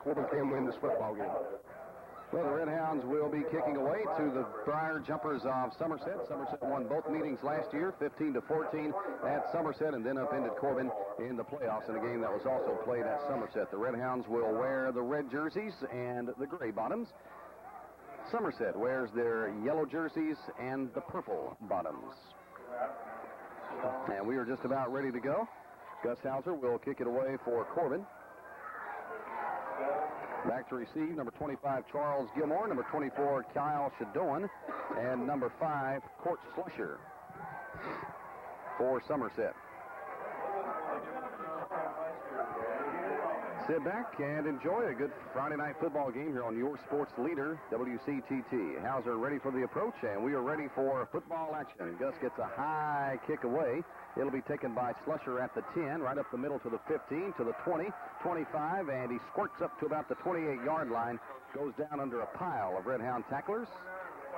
Corbin can win this football game. Well, the Red Hounds will be kicking away to the Briar Jumpers of Somerset. Somerset won both meetings last year, 15-14 at Somerset, and then upended Corbin in the playoffs in a game that was also played at Somerset. The Red Hounds will wear the red jerseys and the gray bottoms. Somerset wears their yellow jerseys and the purple bottoms. And we are just about ready to go. Gus Hauser will kick it away for Corbin. Back to receive, number 25, Charles Gilmore, number 24, Kyle Shadoan, and number 5, Court Slusher for Somerset. Sit back and enjoy a good Friday night football game here on your sports leader, WCTT. Hauser ready for the approach, and we are ready for football action. Gus gets a high kick away. It'll be taken by Slusher at the 10, right up the middle to the 15, to the 20, 25, and he squirts up to about the 28-yard line, goes down under a pile of Red Hound tacklers.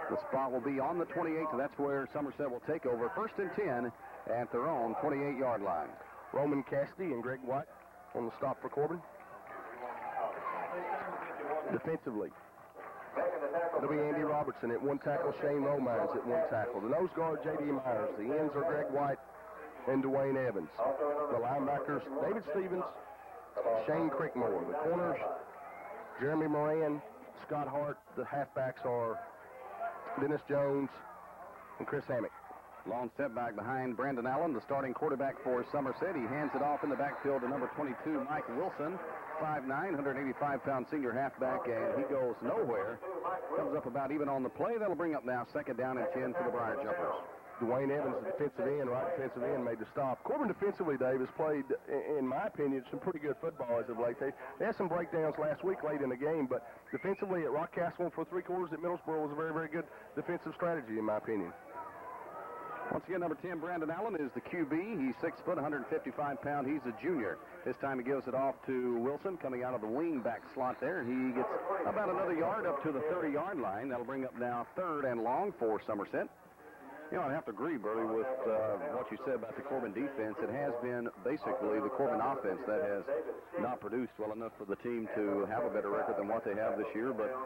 The spot will be on the 28, so that's where Somerset will take over. 1st and 10 at their own 28-yard line. Roman Cassidy and Greg White on the stop for Corbin. Defensively, it'll be Andy Robertson at 1 tackle, Shane Romines at 1 tackle. The nose guard, J.D. Myers. The ends are Greg White and Dwayne Evans. The linebackers, David Stevens, Shane Crickmore. The corners, Jeremy Moran, Scott Hart. The halfbacks are Dennis Jones and Chris Hammock. Long step back behind Brandon Allen, the starting quarterback for Somerset. He hands it off in the backfield to number 22, Mike Wilson, 5'9", 185-pound senior halfback, and he goes nowhere. Comes up about even on the play. That'll bring up now 2nd down and 10 for the Briar Jumpers. Dwayne Evans, the defensive end, right defensive end, made the stop. Corbin defensively, Dave, has played, in my opinion, some pretty good football as of late. They had some breakdowns last week late in the game, but defensively at Rockcastle for 3 quarters at Middlesboro was a very, very good defensive strategy, in my opinion. Once again, number 10, Brandon Allen, is the QB. He's 6 foot, 155 pound. He's a junior. This time he gives it off to Wilson, coming out of the wing back slot there. He gets about another yard up to the 30-yard line. That'll bring up now 3rd and long for Somerset. You know, I have to agree, Burley, with what you said about the Corbin defense. It has been basically the Corbin offense that has not produced well enough for the team to have a better record than what they have this year, but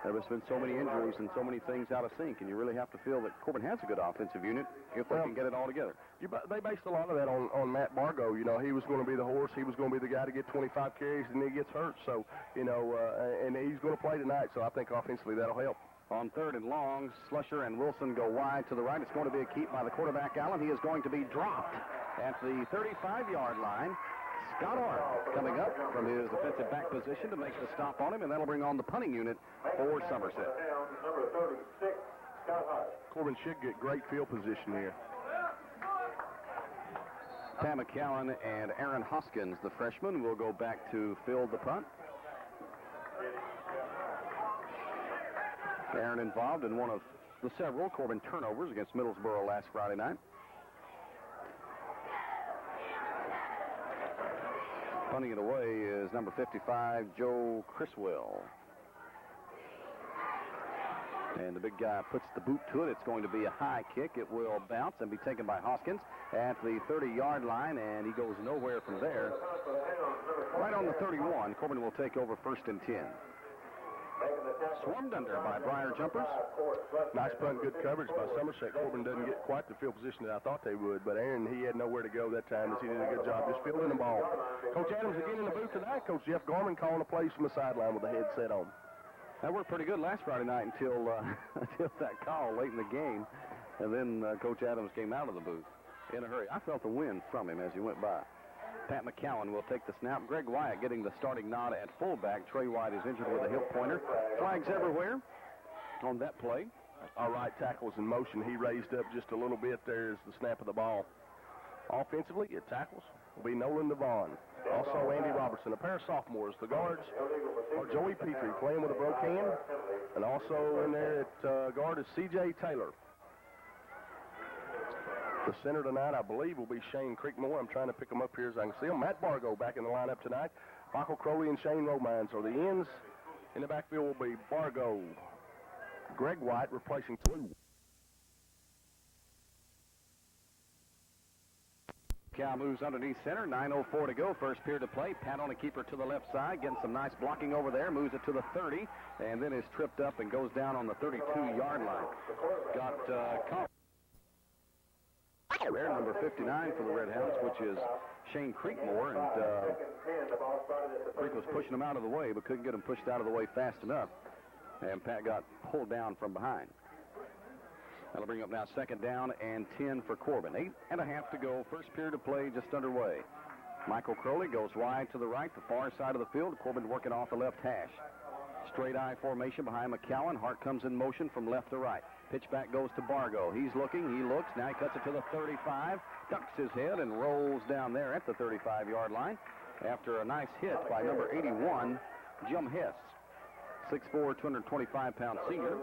there's been so many injuries and so many things out of sync, and you really have to feel that Corbin has a good offensive unit if they can get it all together. They based a lot of that on Matt Bargo. You know, he was going to be the horse. He was going to be the guy to get 25 carries, and he gets hurt. So, you know, and he's going to play tonight, so I think offensively that'll help. On 3rd and long, Slusher and Wilson go wide to the right. It's going to be a keep by the quarterback, Allen. He is going to be dropped at the 35-yard line. Scott Hart coming up from his defensive back position to make the stop on him, and that'll bring on the punting unit for Somerset. Number 36, Scott Hart. Corbin should get great field position here. Pat McCowan and Aaron Hoskins, the freshman, will go back to field the punt. Aaron involved in one of the several Corbin turnovers against Middlesboro last Friday night. Punting it away is number 55, Joe Criswell. And the big guy puts the boot to it. It's going to be a high kick. It will bounce and be taken by Hoskins at the 30-yard line, and he goes nowhere from there. Right on the 31, Corbin will take over 1st and 10. Swarmed under by Briar Jumpers. Nice punt, good coverage by Somerset. Corbin doesn't get quite the field position that I thought they would, but Aaron, he had nowhere to go that time. He did a good job just fielding the ball. Coach Adams again in the booth tonight. Coach Jeff Gorman calling the plays from the sideline with the headset on. That worked pretty good last Friday night until that call late in the game, and then Coach Adams came out of the booth in a hurry. I felt the wind from him as he went by. Pat McCowan will take the snap. Greg Wyatt getting the starting nod at fullback. Trey White is injured with a hip pointer. Flags everywhere on that play. Our right tackle's in motion. He raised up just a little bit there as the snap of the ball. Offensively, it tackles will be Nolan Devon. Also Andy Robertson, a pair of sophomores. The guards are Joey Petrie playing with a broke hand. And also in there at guard is C.J. Taylor. The center tonight, I believe, will be Shane Creekmore. I'm trying to pick them up here as I can see them. Matt Bargo back in the lineup tonight. Michael Crowley and Shane Romines are the ends. In the backfield will be Bargo. Greg White replacing Twin. Cal moves underneath center, 9:04 to go, first period to play. Pat on a keeper to the left side, getting some nice blocking over there, moves it to the 30, and then is tripped up and goes down on the 32-yard line. Got caught there, number 59 for the Red Hounds, which is Shane Creekmore, and Creek was pushing him out of the way, but couldn't get him pushed out of the way fast enough, and Pat got pulled down from behind. That'll bring up now second down and 10 for Corbin. 8.5 to go. First period of play just underway. Michael Crowley goes wide to the right, the far side of the field. Corbin working off the left hash. Straight eye formation behind McCowan. Hart comes in motion from left to right. Pitch back goes to Bargo. He's looking. He looks. Now he cuts it to the 35. Ducks his head and rolls down there at the 35-yard line after a nice hit by number 81, Jim Hess. 6'4", 225-pound senior.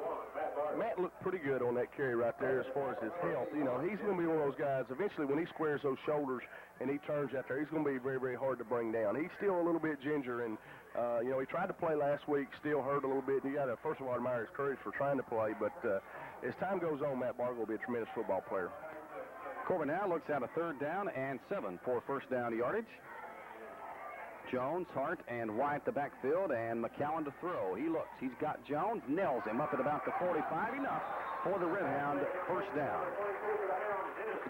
Matt looked pretty good on that carry right there as far as his health. You know, he's going to be one of those guys, eventually when he squares those shoulders and he turns out there, he's going to be very, very hard to bring down. He's still a little bit ginger, and, you know, he tried to play last week, still hurt a little bit. You got to, first of all, admire his courage for trying to play, but as time goes on, Matt Bargo will be a tremendous football player. Corbin now looks at a third down and 7 for first down yardage. Jones, Hart, and White the backfield, and McCowan to throw. He looks. He's got Jones, nails him up at about the 45. Enough for the Red Hound, first down.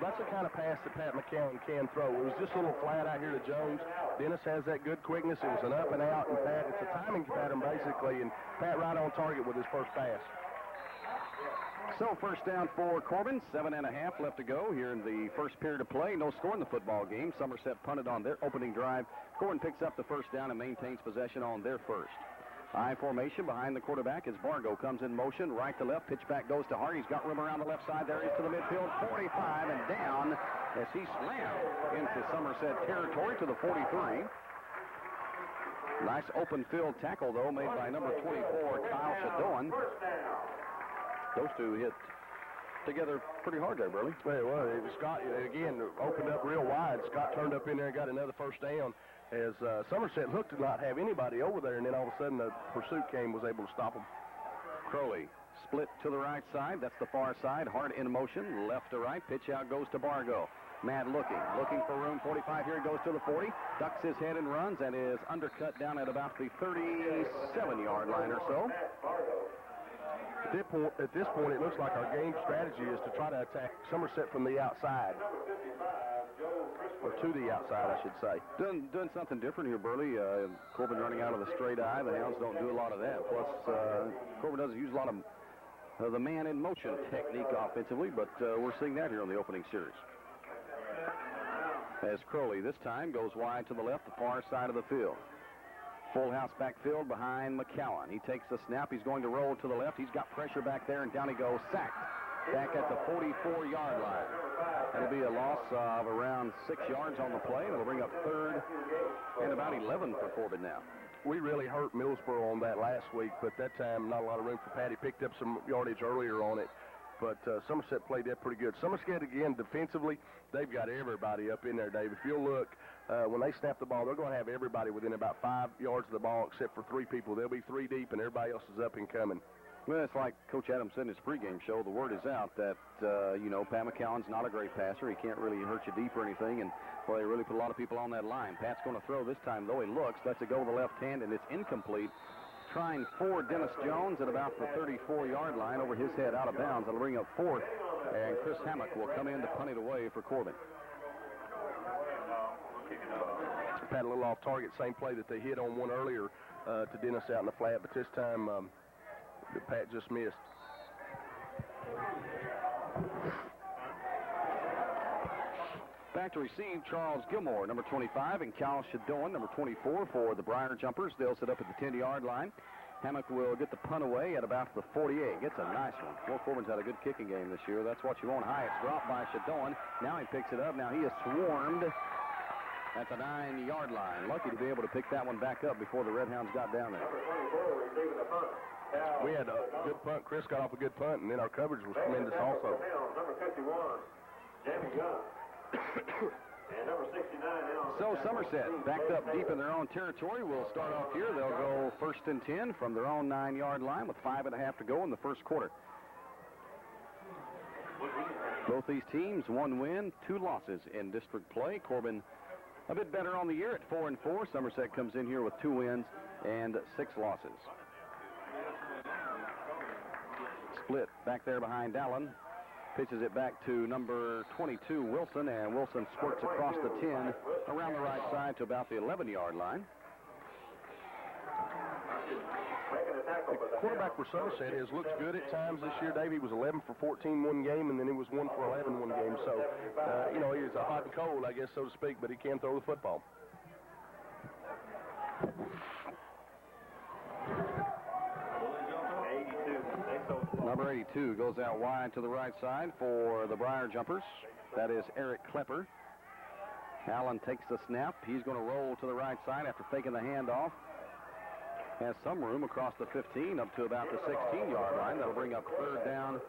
That's the kind of pass that Pat McCowan can throw. It was just a little flat out here to Jones. Dennis has that good quickness. It was an up and out, and Pat, it's a timing pattern basically, and Pat right on target with his first pass. So first down for Corbin, 7.5 left to go here in the first period of play. No score in the football game. Somerset punted on their opening drive. Corbin picks up the first down and maintains possession on their first. I formation behind the quarterback as Bargo comes in motion, right to left. Pitch back goes to Hart. He's got room around the left side. There he is to the midfield, 45 and down as he slammed into Somerset territory to the 43. Nice open field tackle, though, made by number 24, Kyle Shadoan. Those two hit together pretty hard there, Burley. Well, Scott, again, opened up real wide. Scott turned up in there and got another first down as Somerset looked to not have anybody over there, and then all of a sudden the pursuit came, was able to stop him. Crowley split to the right side. That's the far side. Hart in motion, left to right. Pitch out goes to Bargo. Matt looking for room. 45 here, goes to the 40. Ducks his head and runs and is undercut down at about the 37-yard line or so. At this point, it looks like our game strategy is to try to attack Somerset from the outside. Or to the outside, I should say. Doing something different here, Burley. Corbin running out of the straight eye. The Hounds don't do a lot of that. Plus, Corbin doesn't use a lot of the man-in-motion technique offensively, but we're seeing that here on the opening series. As Crowley this time goes wide to the left, the far side of the field. Full house backfield behind McCowan. He takes the snap. He's going to roll to the left. He's got pressure back there, and down he goes. Sacked back at the 44-yard line. That'll be a loss of around 6 yards on the play. It'll bring up third and about 11 for Corbin now. We really hurt Millsboro on that last week, but that time not a lot of room for Pat. He picked up some yardage earlier on it, but Somerset played that pretty good. Somerset, again, defensively, they've got everybody up in there, Dave. If you'll look, when they snap the ball, they're going to have everybody within about 5 yards of the ball except for 3 people. They'll be 3 deep, and everybody else is up and coming. Well, it's like Coach Adams said in his pregame show. The word is out that, you know, Pat McCowan's not a great passer. He can't really hurt you deep or anything, and, well, they really put a lot of people on that line. Pat's going to throw this time, though. He looks. That's a go to the left hand, and it's incomplete. Trying for Dennis Jones at about the 34-yard line over his head out of bounds. That'll bring up fourth, and Chris Hammock will come in to punt it away for Corbin. Pat a little off target, same play that they hit on one earlier to Dennis out in the flat, but this time Pat just missed. Back to receive, Charles Gilmore, number 25, and Cal Shadoan, number 24, for the Briar Jumpers. They'll sit up at the 10-yard line. Hammock will get the punt away at about the 48. Gets a nice one. Will Corbin's had a good kicking game this year. That's what you want. High. It's dropped by Shadoan. Now he picks it up. Now he is swarmed at the 9-yard line. Lucky to be able to pick that one back up before the Red Hounds got down there. We had a good punt. Chris got off a good punt, and then our coverage was tremendous also. Number 51, Jamie Gunn. And number 69 now. So Somerset backed up deep in their own territory. Will start off here. They'll go 1st and 10 from their own 9-yard line with 5.5 to go in the first quarter. Both these teams, 1 win, 2 losses in district play. Corbin a bit better on the year at 4-4. Somerset comes in here with 2 wins and 6 losses. Split back there behind Allen. Pitches it back to number 22, Wilson, and Wilson squirts across the 10 around the right side to about the 11-yard line. The quarterback for Somerset looks good at times this year, Dave. He was 11 for 14 one game, and then he was 1 for 11 one game. So, you know, he's a hot and cold, I guess, so to speak, but he can throw the football. Number 82 goes out wide to the right side for the Briar Jumpers. That is Eric Klepper. Allen takes the snap. He's going to roll to the right side after faking the handoff. Has some room across the 15 up to about the 16-yard line. That'll bring up 3rd down.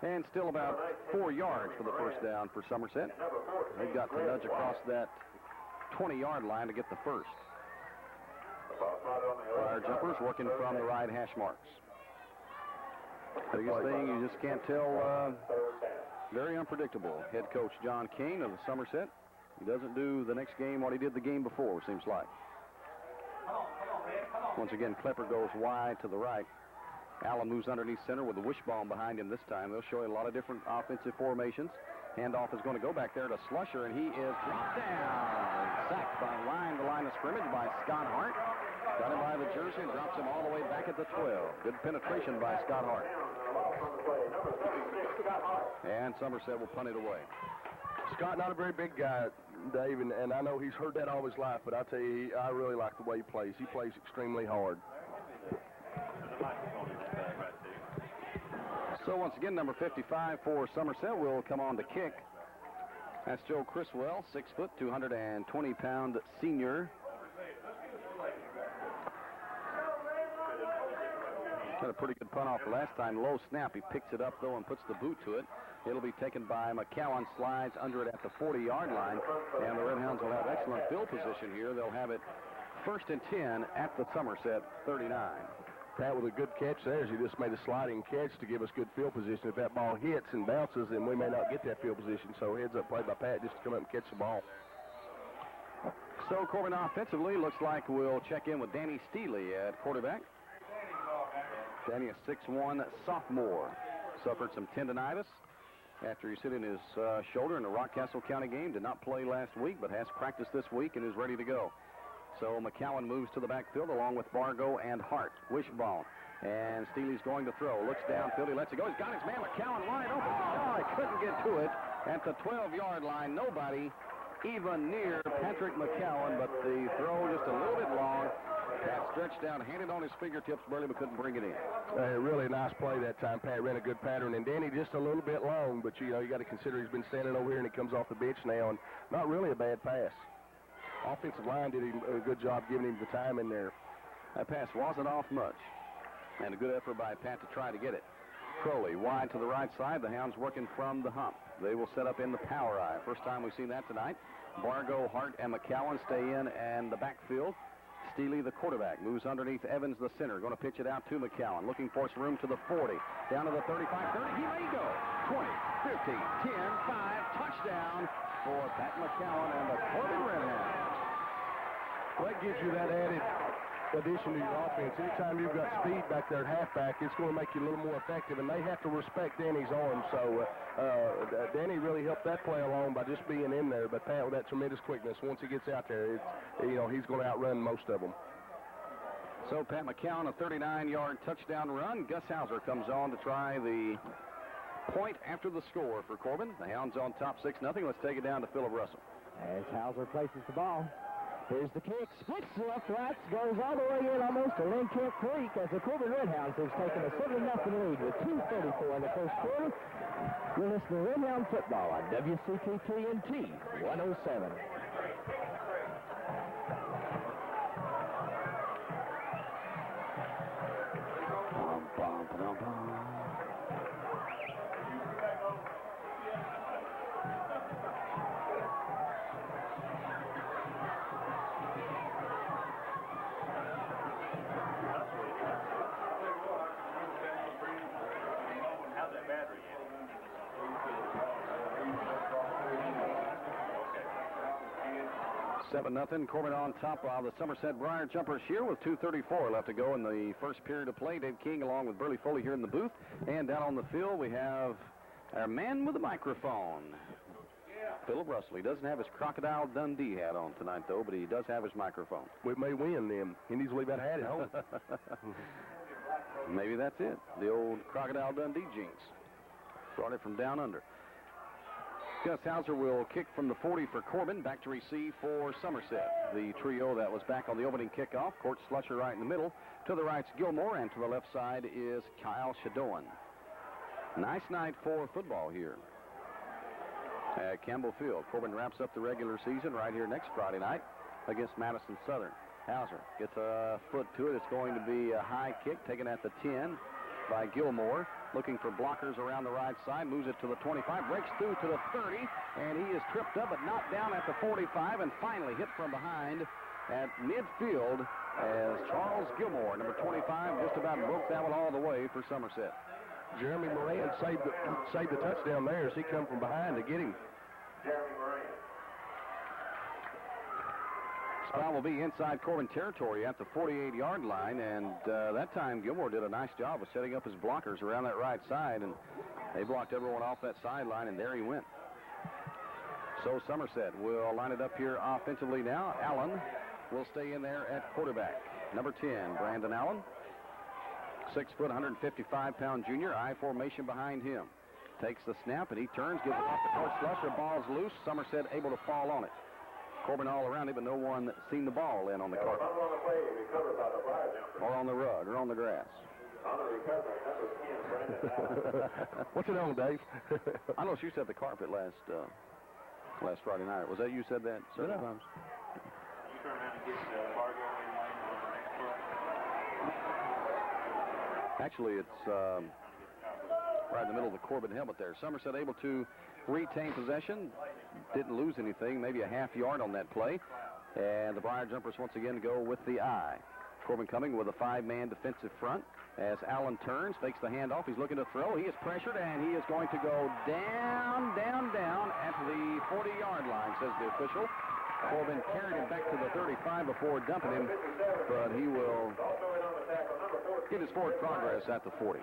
And still about 4 yards for the first down for Somerset. They've got to nudge across that 20-yard line to get the first. Our Jumpers working from the right hash marks. Biggest thing, you just can't tell, very unpredictable. Head coach John Kane of the Somerset. He doesn't do the next game what he did the game before, seems like. Once again, Klepper goes wide to the right. Allen moves underneath center with the wishbone behind him this time. They'll show you a lot of different offensive formations. Handoff is going to go back there to Slusher, and he is dropped down. Sacked by the line of scrimmage by Scott Hart. Got him by the jersey and drops him all the way back at the 12. Good penetration by Scott Hart. And Somerset will punt it away. Scott, not a very big guy, Dave, and I know he's heard that all his life, but I tell you, I really like the way he plays. He plays extremely hard. So once again, number 55 for Somerset will come on to kick. That's Joe Criswell, 6 foot, 220-pound senior. Had a pretty good punt off the last time. Low snap. He picks it up, though, and puts the boot to it. It'll be taken by McCowan, slides under it at the 40-yard line, and the Redhounds will have excellent field position here. They'll have it 1st and 10 at the Somerset 39. Pat with a good catch there as he just made a sliding catch to give us good field position. If that ball hits and bounces, then we may not get that field position. So heads up play by Pat just to come up and catch the ball. So Corbin offensively looks like we'll check in with Danny Steele at quarterback. Danny, a 6'1" sophomore. Suffered some tendonitis after he hit in his shoulder in the Rockcastle County game. Did not play last week, but has practiced this week and is ready to go. So McCowan moves to the backfield along with Bargo and Hart. Wishbone. And Steele's going to throw. Looks downfield. He lets it go. He's got his man McCowan wide open. Oh, he couldn't get to it at the 12-yard line. Nobody even near Patrick McCowan, but the throw just a little bit long. Pat stretched out, handed on his fingertips, barely, but couldn't bring it in. Really nice play that time. Pat ran a good pattern, and Danny just a little bit long, but you know you got to consider he's been standing over here and he comes off the bench now, and not really a bad pass. Offensive line did a good job giving him the time in there. That pass wasn't off much, and a good effort by Pat to try to get it. Crowley wide to the right side. The Hounds working from the hump. They will set up in the power eye. First time we've seen that tonight. Bargo, Hart, and McCowan stay in, and the backfield. Steele, the quarterback, moves underneath Evans, the center. Going to pitch it out to McCowan. Looking for some room to the 40. Down to the 35, 30. He may go. 20, 15, 10, 5. Touchdown for Pat McCowan and the Corbin Redhounds. Well, that gives you that added addition to your offense. Anytime you've got speed back there at halfback, it's going to make you a little more effective, and they have to respect Danny's arm. So Danny really helped that play along by just being in there. But Pat with that tremendous quickness, once he gets out there, he's going to outrun most of them. So Pat McCowan, a 39-yard touchdown run. Gus Hauser comes on to try the point after the score for Corbin. The Hounds on top 6-0. Let's take it down to Philip Russell. As Hauser places the ball. Here's the kick. Splits left, right, goes all the way in almost to Lincare Creek as the Corbin Redhounds has taken a 7-0 lead with 2:34 in the first quarter. You're listening to Redhound football on WCTT 107. 7-0. Corbin on top of the Somerset Briar Jumpers here with 2:34 left to go in the first period of play. Dave King along with Burley Foley here in the booth. And down on the field we have our man with the microphone, Philip Russell. He doesn't have his Crocodile Dundee hat on tonight, though, but he does have his microphone. We may win them. He needs to leave that hat at home. Maybe that's it. The old Crocodile Dundee jeans. Brought it from down under. Gus Hauser will kick from the 40 for Corbin. Back to receive for Somerset. The trio that was back on the opening kickoff. Court Slusher right in the middle. To the right's Gilmore, and to the left side is Kyle Shadoan. Nice night for football here at Campbell Field. Corbin wraps up the regular season right here next Friday night against Madison Southern. Hauser gets a foot to it. It's going to be a high kick taken at the 10 by Gilmore. Looking for blockers around the right side. Moves it to the 25. Breaks through to the 30. And he is tripped up but knocked down at the 45. And finally hit from behind at midfield as Charles Gilmore, number 25, just about broke that one all the way for Somerset. Jeremy Moran saved the touchdown there as he come from behind to get him. Jeremy Moran. Foul will be inside Corbin territory at the 48-yard line, and that time Gilmore did a nice job of setting up his blockers around that right side, and they blocked everyone off that sideline, and there he went. So Somerset will line it up here offensively now. Allen will stay in there at quarterback. Number 10, Brandon Allen. 6 foot, 155-pound junior. I formation behind him. Takes the snap, and he turns, gives it off to Court Slusher. Ball's loose. Somerset able to fall on it. Corbin all around it, but no one seen the ball in on the carpet. Or on the rug, or on the grass. What's it on, Dave? I know she said the carpet last Friday night. Was that you said that several times? Actually, it's right in the middle of the Corbin helmet there. Somerset able to retain possession. Didn't lose anything, maybe a half yard on that play. And the Briar Jumpers once again go with the eye. Corbin coming with a 5-man defensive front as Allen turns, fakes the handoff. He's looking to throw. He is pressured, and he is going to go down at the 40-yard line, says the official. Corbin carried him back to the 35 before dumping him, but he will get his forward progress at the 40.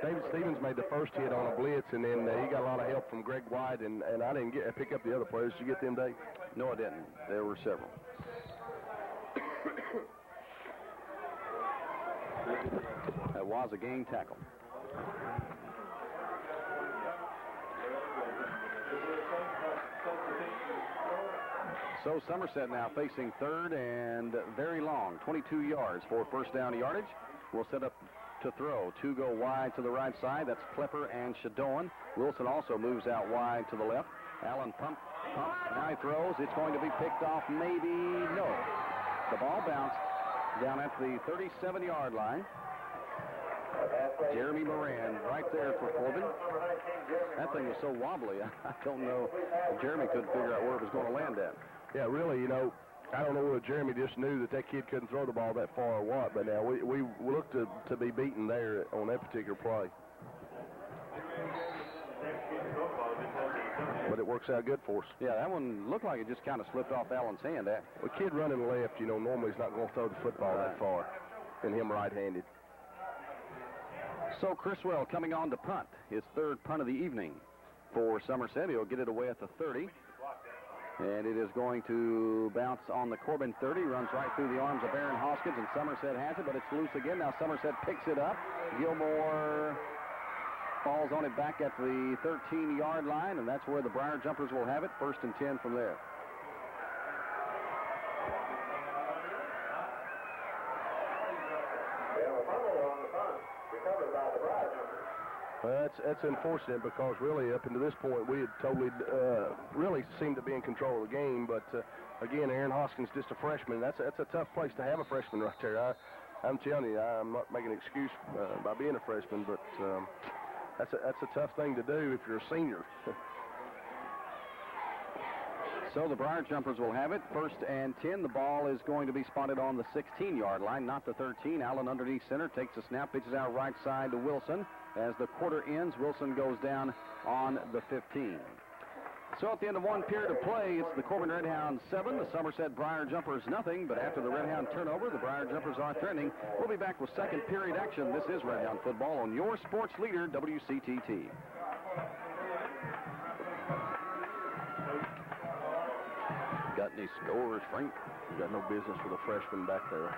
David Stevens made the first hit on a blitz, and then he got a lot of help from Greg White, and I didn't pick up the other players. Did you get them, Dave? No, I didn't. There were several. That was a game tackle. So Somerset now facing third and very long, 22 yards for first down yardage. We'll set up to throw. 2 go wide to the right side. That's Klepper and Shadoan. Wilson also moves out wide to the left. Allen pumps. Now he throws. It's going to be picked off. Maybe no. The ball bounced down at the 37-yard line. Jeremy Moran right there for Corbin. That thing was so wobbly. I don't know if Jeremy couldn't figure out where it was going to land at. Yeah, really, I don't know whether Jeremy just knew that kid couldn't throw the ball that far or what, but now we look to be beaten there on that particular play. But it works out good for us. Yeah, that one looked like it just kind of slipped off Allen's hand. The kid running left, normally he's not going to throw the football that far, and him right-handed. So Criswell coming on to punt, his third punt of the evening for Somerset. He'll get it away at the 30. And it is going to bounce on the Corbin 30, runs right through the arms of Aaron Hoskins, and Somerset has it, but it's loose again. Now Somerset picks it up. Gilmore falls on it back at the 13-yard line, and that's where the Briar Jumpers will have it. 1st and 10 from there. Well, that's unfortunate because really up until this point we had totally really seemed to be in control of the game. But again, Aaron Hoskins just a freshman. That's a tough place to have a freshman right there. I'm telling you, I'm not making an excuse by being a freshman, but that's a tough thing to do if you're a senior. So the Briar Jumpers will have it. 1st and 10. The ball is going to be spotted on the 16-yard line, not the 13. Allen underneath center, takes a snap, pitches out right side to Wilson. As the quarter ends, Wilson goes down on the 15. So at the end of one period of play, it's the Corbin Redhounds 7, the Somerset Briar Jumpers nothing. But after the Redhound turnover, the Briar Jumpers are threatening. We'll be back with second period action. This is Redhound football on your sports leader, WCTT. Got any scores, Frank? You got no business with a freshman back there.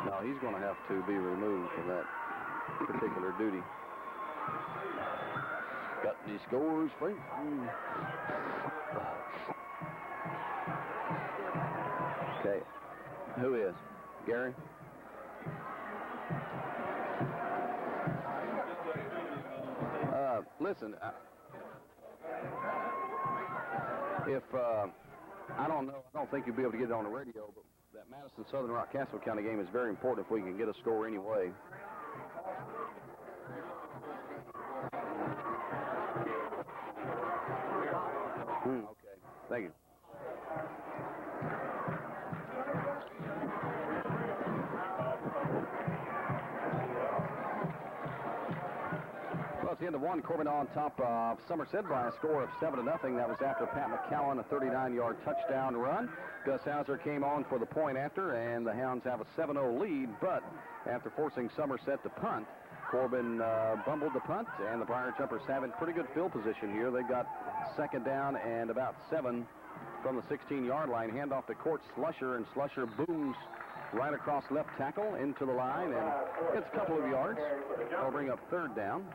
No, he's going to have to be removed from that particular duty. Got any scores, Frank? Okay. Who is? Gary? Listen, if, I don't know, I don't think you'll be able to get it on the radio, but that Madison Southern Rock Castle County game is very important if we can get a score anyway. Okay, thank you. Well, it's the end of one. Corbin on top of Somerset by a score of 7-0. That was after Pat McCowan, a 39-yard touchdown run. Gus Hauser came on for the point after, and the Hounds have a 7-0 lead. But after forcing Somerset to punt, Corbin bumbled the punt, and the Briar Jumpers have in pretty good field position here. They got second down and about 7 from the 16-yard line. Handoff to Court Slusher, and Slusher booms right across left tackle into the line, and it's a couple of yards. They'll bring up third down.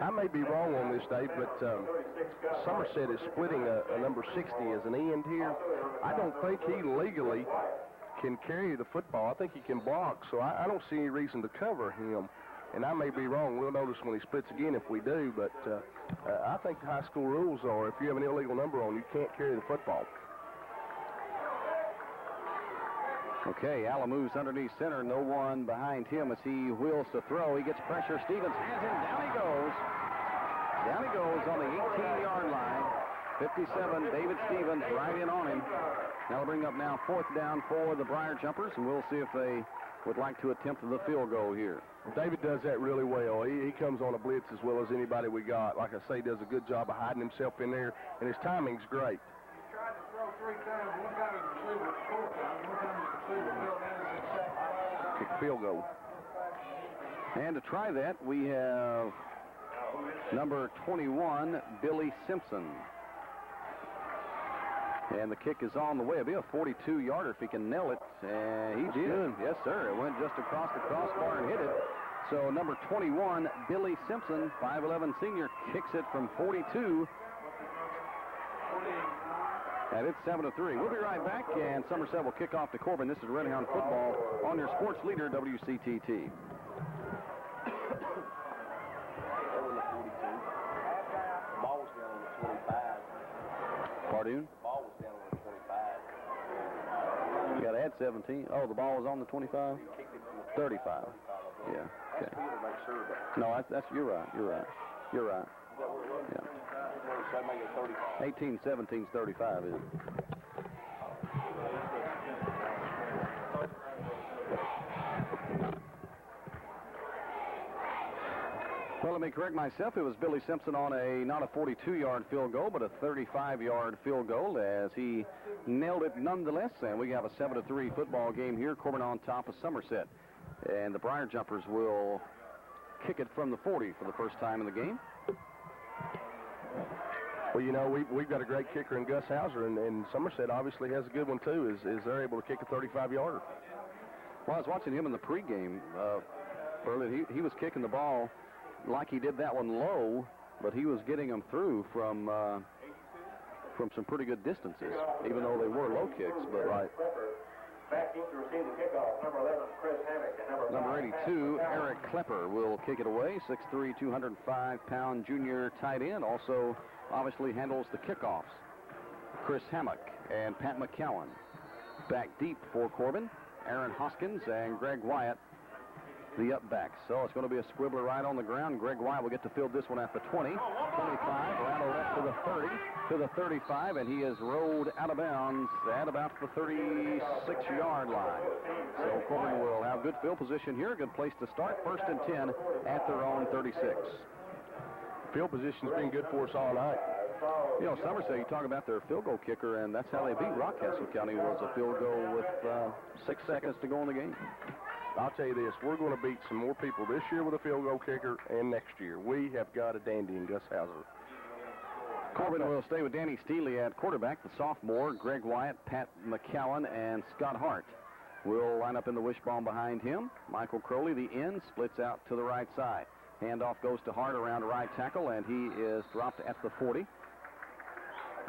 I may be wrong on this, Dave, but Somerset is splitting a number 60 as an end here. I don't think he legally can carry the football. I think he can block, so I don't see any reason to cover him. And I may be wrong. We'll notice when he splits again if we do, but I think the high school rules are if you have an illegal number on, you can't carry the football. Okay, Allen moves underneath center. No one behind him as he wheels to throw. He gets pressure. Stevens has him. Down he goes. Down he goes on the 18-yard line. 57, David Stevens right in on him. That'll bring up now fourth down for the Briar Jumpers, and we'll see if they would like to attempt the field goal here. David does that really well. He comes on a blitz as well as anybody we got. Like I say, does a good job of hiding himself in there, and his timing's great. He tried to throw 3 times. One time his receiver 4 times. One time his receiver fell down and sacked. Kick field goal. And to try that, we have number 21, Billy Simpson. And the kick is on the way. It'll be a 42-yarder if he can nail it. And he did. Yes, sir. It went just across the crossbar and hit it. So number 21, Billy Simpson, 5'11 senior, kicks it from 42. And it's 7-3. We'll be right back, and Somerset will kick off to Corbin. This is Redhound football on your sports leader, WCTT. Pardon? The ball was down on the 25. You got to add 17. Oh, the ball was on the 25? 35. Yeah. Okay. No, that's you're right. You're right. You're right. Yeah. 18, 17's 35, is it? Well, let me correct myself. It was Billy Simpson on not a 42-yard field goal, but a 35-yard field goal as he nailed it nonetheless. And we have a 7-3 football game here. Corbin on top of Somerset. And the Briar Jumpers will kick it from the 40 for the first time in the game. Well, you know, we've got a great kicker in Gus Hauser, and Somerset obviously has a good one, too, is they're able to kick a 35-yarder. Well, I was watching him in the pregame, Berlin. He was kicking the ball like he did that one low, but he was getting them through from some pretty good distances, even though they were low kicks. But right. Back in to receive the kickoff, number 11, Chris Hammock, and number 82, Eric Klepper, will kick it away. 6'3", 205-pound junior tight end. Also, obviously, handles the kickoffs. Chris Hammock and Pat McCowan. Back deep for Corbin. Aaron Hoskins and Greg Wyatt, the up backs. So it's going to be a squibbler right on the ground. Greg Wyatt will get to field this one at the 20, 25, rattle left to the 30, to the 35, and he is rolled out of bounds at about the 36-yard line. So Corbin will have good field position here. A good place to start. 1st and 10 at their own 36. Field position's been good for us all night. You know, Somerset, you talk about their field goal kicker, and that's how they beat Rockcastle County, was a field goal with 6 seconds to go in the game. I'll tell you this, we're going to beat some more people this year with a field goal kicker and next year. We have got a dandy in Gus Hauser. Corbin will stay with Danny Steele at quarterback. The sophomore, Greg Wyatt, Pat McCowan, and Scott Hart will line up in the wishbone behind him. Michael Crowley, the end, splits out to the right side. Handoff goes to Hart around right tackle, and he is dropped at the 40.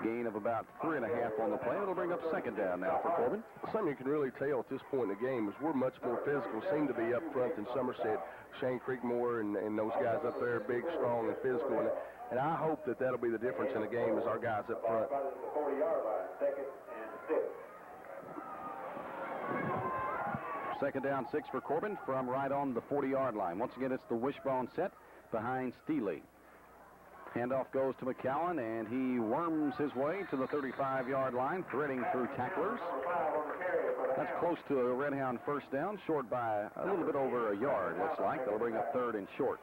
Gain of about 3.5 on the play. It'll bring up second down now for Corbin. Something you can really tell at this point in the game is we're much more physical, seem to be up front than Somerset. Shane Creekmore and those guys up there, big, strong, and physical. And I hope that that'll be the difference in the game is our guys up front. Second down, 6 for Corbin from right on the 40-yard line. Once again, it's the wishbone set behind Steele. Handoff goes to McCowan, and he worms his way to the 35-yard line, threading through tacklers. That's close to a Red Hound first down, short by a little bit over a yard, looks like. That'll bring up third and short.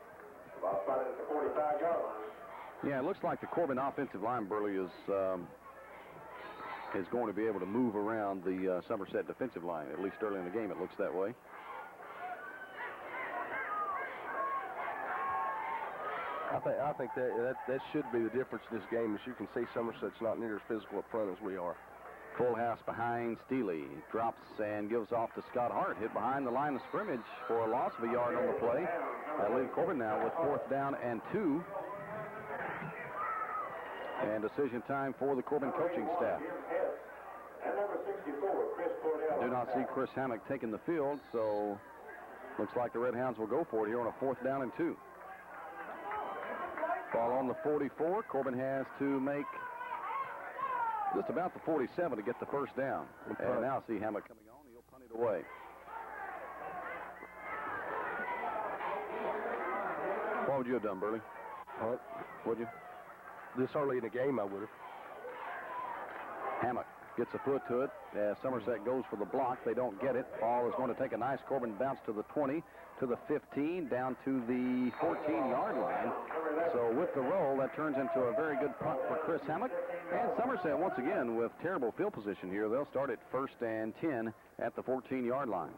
Yeah, it looks like the Corbin offensive line, Burley, is going to be able to move around the Somerset defensive line. At least early in the game, it looks that way. I think that should be the difference in this game. As you can see, Somerset's not near as physical up front as we are. Full house behind Steele. Drops and gives off to Scott Hart. Hit behind the line of scrimmage for a loss of a yard on the play. That'll leave Corbin now with 4th down and 2. And decision time for the Corbin coaching staff. I do not see Chris Hammock taking the field, so looks like the Red Hounds will go for it here on a 4th down and 2. Ball on the 44. Corbin has to make just about the 47 to get the first down. And now see Hammock coming on. He'll punt it away. What would you have done, Burley? What? Would you? This early in the game, I would have. Hammock gets a foot to it as Somerset goes for the block. They don't get it. Ball is going to take a nice Corbin bounce to the 20, to the 15, down to the 14-yard line. So with the roll, that turns into a very good punt for Chris Hammock. And Somerset, once again, with terrible field position here, they'll start at 1st and 10 at the 14-yard line.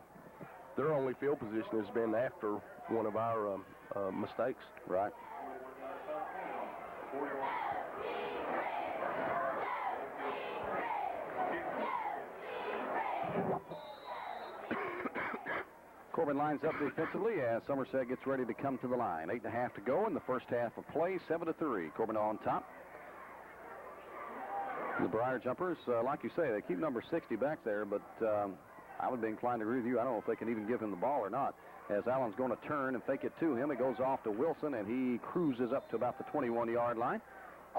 Their only field position has been after one of our mistakes. Right. Corbin lines up defensively as Somerset gets ready to come to the line. 8.5 to go in the first half of play, 7-3. Corbin on top. The Briar Jumpers, like you say, they keep number 60 back there, but I would be inclined to agree with you. I don't know if they can even give him the ball or not. As Allen's going to turn and fake it to him, it goes off to Wilson, and he cruises up to about the 21-yard line.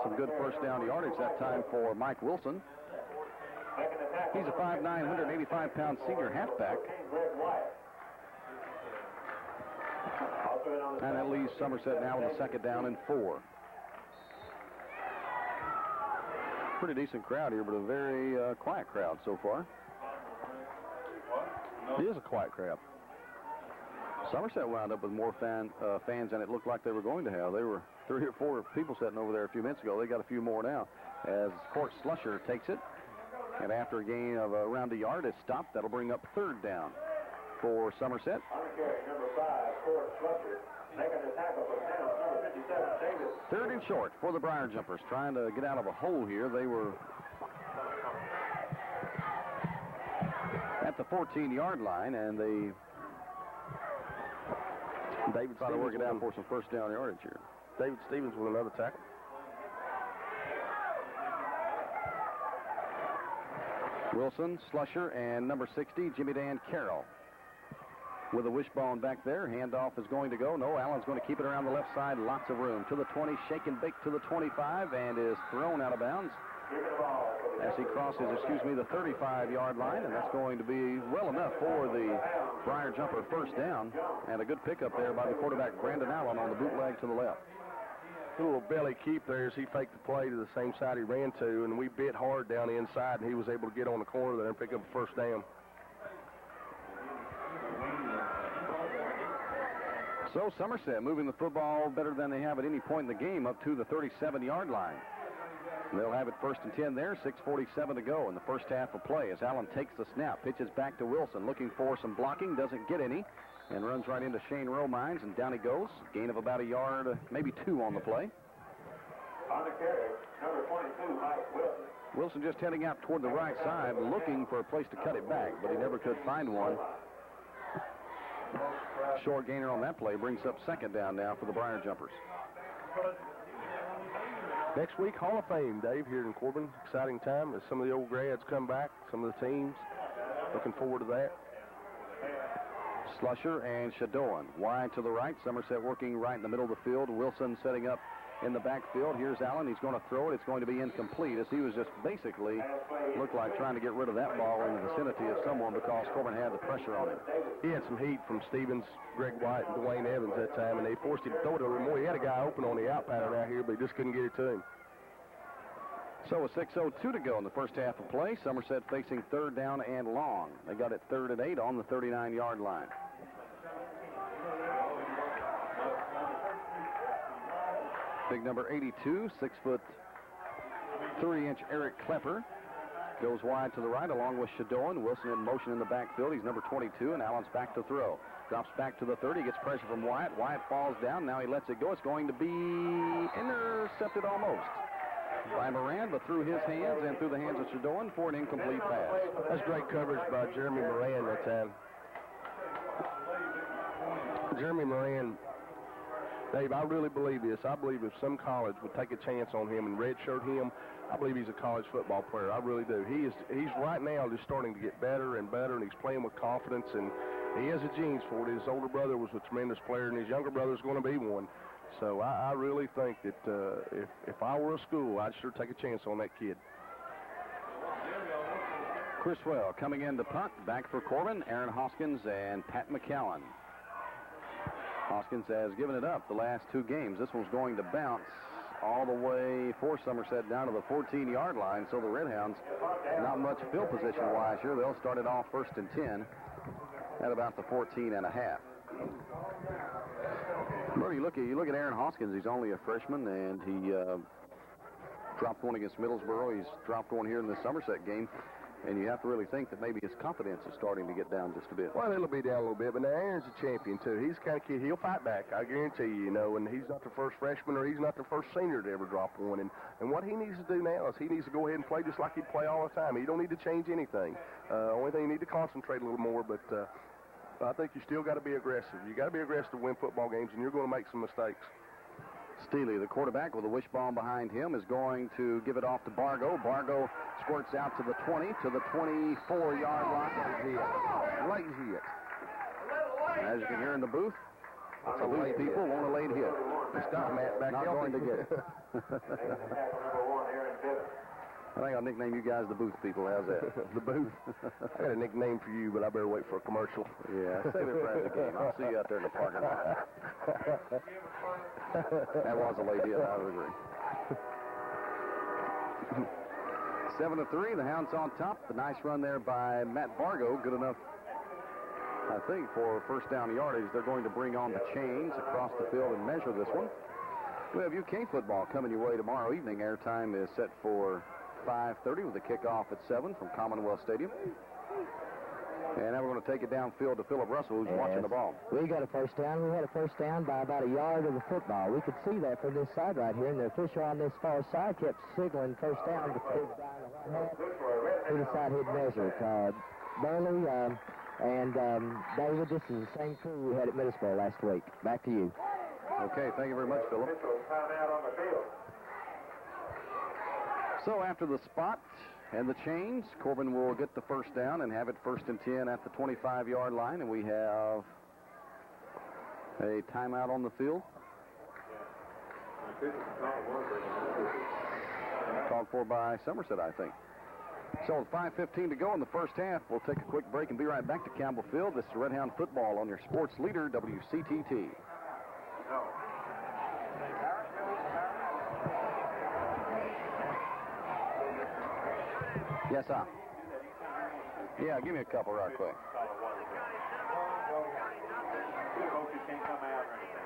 Some good first down yardage that time for Mike Wilson. He's a 5'9", 185-pound senior halfback. And that leaves Somerset now with a 2nd down and 4. Pretty decent crowd here, but a very quiet crowd so far. It is a quiet crowd. Somerset wound up with more fans than it looked like they were going to have. There were 3 or 4 people sitting over there a few minutes ago. They got a few more now as Court Slusher takes it. And after a gain of around a yard, it's stopped. That'll bring up 3rd down for Somerset. Number 5, Court Slusher. Making the tackle for down, number 57, Davis. 3rd and short for the Briar Jumpers, trying to get out of a hole here. They were at the 14-yard line, and they try to work it out for some first down yardage here. David Stevens with another tackle. Wilson, Slusher, and number 60, Jimmy Dan Carroll. With a wishbone back there, handoff is going to go. No, Allen's going to keep it around the left side. Lots of room. To the 20, shake and bake to the 25, and is thrown out of bounds as he crosses, the 35-yard line, and that's going to be well enough for the Briar Jumper first down, and a good pickup there by the quarterback, Brandon Allen, on the bootleg to the left. A little belly keep there as he faked the play to the same side he ran to, and we bit hard down the inside, and he was able to get on the corner there and pick up the first down. So Somerset moving the football better than they have at any point in the game up to the 37-yard line. They'll have it 1st and 10 there, 6:47 to go in the first half of play as Allen takes the snap, pitches back to Wilson, looking for some blocking, doesn't get any, and runs right into Shane Romines, and down he goes. Gain of about a yard, maybe 2 on the play. On the carry, number 22, Mike Wilson. Wilson just heading out toward the right side, looking for a place to cut it back, but he never could find one. Short gainer on that play brings up 2nd down now for the Briar Jumpers. Next week, Hall of Fame, Dave, here in Corbin. Exciting time as some of the old grads come back, some of the teams. Looking forward to that. Slusher and Shadoan wide to the right. Somerset working right in the middle of the field. Wilson setting up in the backfield. Here's Allen. He's going to throw it. It's going to be incomplete as he was just basically looked like trying to get rid of that ball in the vicinity of someone because Corbin had the pressure on him. He had some heat from Stevens, Greg White, and Dwayne Evans that time, and they forced him to throw it a little more. He had a guy open on the out pattern out here, but he just couldn't get it to him. So a 6:02 to go in the first half of play. Somerset facing 3rd down and long. They got it 3rd and 8 on the 39-yard line. Big number 82, 6'3" Eric Klepper goes wide to the right along with Shadoan. Wilson in motion in the backfield. He's number 22, and Allen's back to throw. Drops back to the 30, gets pressure from Wyatt. Wyatt falls down. Now he lets it go. It's going to be intercepted almost by Moran, but through his hands and through the hands of Shadoan for an incomplete pass. That's great coverage by Jeremy Moran that time. Jeremy Moran, Dave, I really believe this. I believe if some college would take a chance on him and redshirt him, I believe he's a college football player. I really do. He's right now just starting to get better and better, and he's playing with confidence, and he has the genes for it. His older brother was a tremendous player, and his younger brother's going to be one. So I really think that if I were a school, I'd sure take a chance on that kid. Criswell coming in to punt. Back for Corbin, Aaron Hoskins, and Pat McCowan. Hoskins has given it up the last 2 games. This one's going to bounce all the way for Somerset down to the 14-yard line. So the Redhounds, not much field position-wise here. They'll start it off 1st and 10 at about the 14.5. Well, you look at Aaron Hoskins. He's only a freshman, and he dropped one against Middlesboro. He's dropped one here in the Somerset game. And you have to really think that maybe his confidence is starting to get down just a bit. Well, it'll be down a little bit, but now Aaron's a champion, too. He's the kind of kid, he'll fight back, I guarantee you, and he's not the first freshman or he's not the first senior to ever drop one. And what he needs to do now is he needs to go ahead and play just like he'd play all the time. He don't need to change anything. Only thing you need to concentrate a little more, but I think you still got to be aggressive. You got to be aggressive to win football games, and you're going to make some mistakes. Steely, the quarterback with a wishbone behind him, is going to give it off to Bargo. Bargo squirts out to the 20, to the 24-yard line. Late hit. As you can hear in the booth, the booth people want a late hit. Stop, Matt. Back not going to get it. I think I'll nickname you guys the booth people. How's that? The booth. I got a nickname for you, but I better wait for a commercial. Yeah, save it for after the game. I'll see you out there in the parking lot. That was a late hit, I would agree. 7-3, the Hounds on top. The nice run there by Matt Bargo. Good enough, I think, for first down yardage. They're going to bring on the chains across the field and measure this one. We have UK football coming your way tomorrow evening. Airtime is set for 5:30 with a kickoff at 7 from Commonwealth Stadium. And now we're going to take it downfield to Philip Russell, who's watching the ball. We got a first down. We had a first down by about a yard of the football. We could see that from this side right here, and the official on this far side kept signaling first down to who decided he'd measure it. Burley and David, this is the same crew we had at Middlesboro last week. Back to you. Okay, thank you very much, Philip. So after the spot and the chains, Corbin will get the first down and have it 1st and 10 at the 25-yard line, and we have a timeout on the field. Called for by Somerset, I think. So 5:15 to go in the first half. We'll take a quick break and be right back to Campbell Field. This is Red Hound Football on your sports leader, WCTT. Yes, sir. Yeah, give me a couple right quick. Coaches can't come out or anything.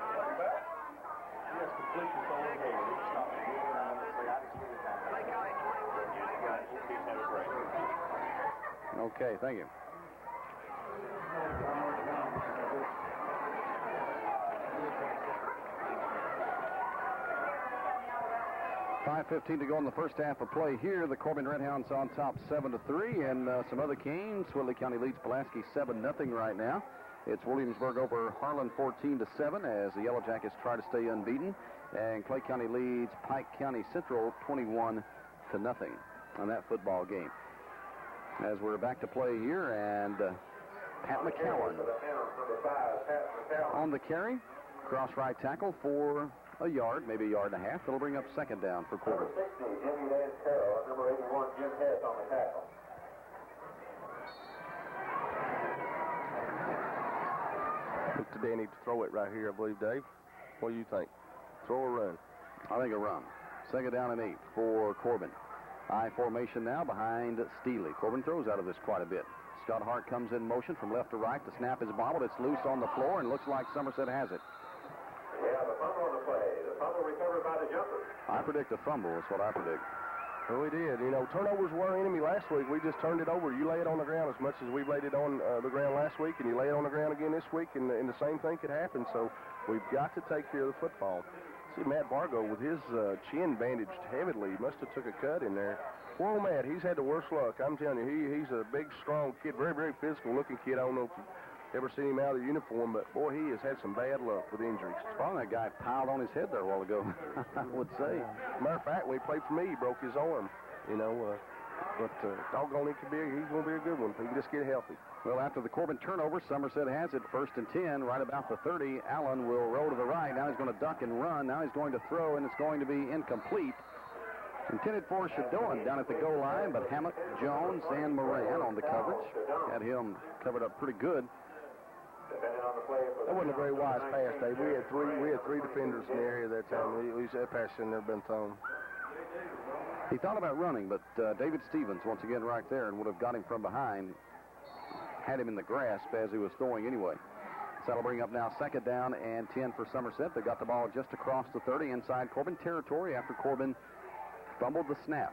Okay, thank you. .5:15 to go in the first half of play here. The Corbin Redhounds on top 7-3, and some other games. Whitley County leads Pulaski 7-0 right now. It's Williamsburg over Harlan 14-7 as the Yellow Jackets try to stay unbeaten, and Clay County leads Pike County Central 21-0 on that football game. As we're back to play here, and Pat McCowan on the carry, cross right tackle for a yard, maybe a yard and a half. It'll bring up second down for Corbin. Number 60, Jimmy Lance Carroll, and number 81, Jim Hess on the tackle. Look to Danny to throw it right here, I believe, Dave. What do you think? Throw or run? I think a run. Second down and 8 for Corbin. I formation now behind Steely. Corbin throws out of this quite a bit. Scott Hart comes in motion from left to right. The snap is bobbled. It's loose on the floor and looks like Somerset has it. Yeah, the fumble on the play. The fumble recovered by the jumper. I predict a fumble is what I predict. Well, we did. You know, turnovers were our enemy last week. We just turned it over. You lay it on the ground as much as we laid it on the ground last week, and you lay it on the ground again this week, and the same thing could happen. So we've got to take care of the football. See, Matt Bargo with his chin bandaged heavily. He must have took a cut in there. Poor old Matt, he's had the worst luck. I'm telling you, he's a big, strong kid, very, very physical-looking kid. I don't know if you've ever seen him out of the uniform, but, boy, he has had some bad luck with injuries. Probably that guy piled on his head there a while ago, I would say. Matter of fact, when he played for me, he broke his arm, you know. But doggone, he's going to be a good one if he can just get healthy. Well, after the Corbin turnover, Somerset has it first and 10, right about the 30. Allen will roll to the right. Now he's going to duck and run. Now he's going to throw, and it's going to be incomplete. Intended for Shadorn down at the goal line, but Hammett, Jones, and Moran on the coverage. Had him covered up pretty good. That wasn't a very wise pass, Dave. We had three defenders in the area that time. That pass shouldn't have been thrown. He thought about running, but David Stevens, once again right there, and would have got him from behind. Had him in the grasp as he was throwing anyway. So that'll bring up now second down and 10 for Somerset. They got the ball just across the 30 inside Corbin territory after Corbin fumbled the snap.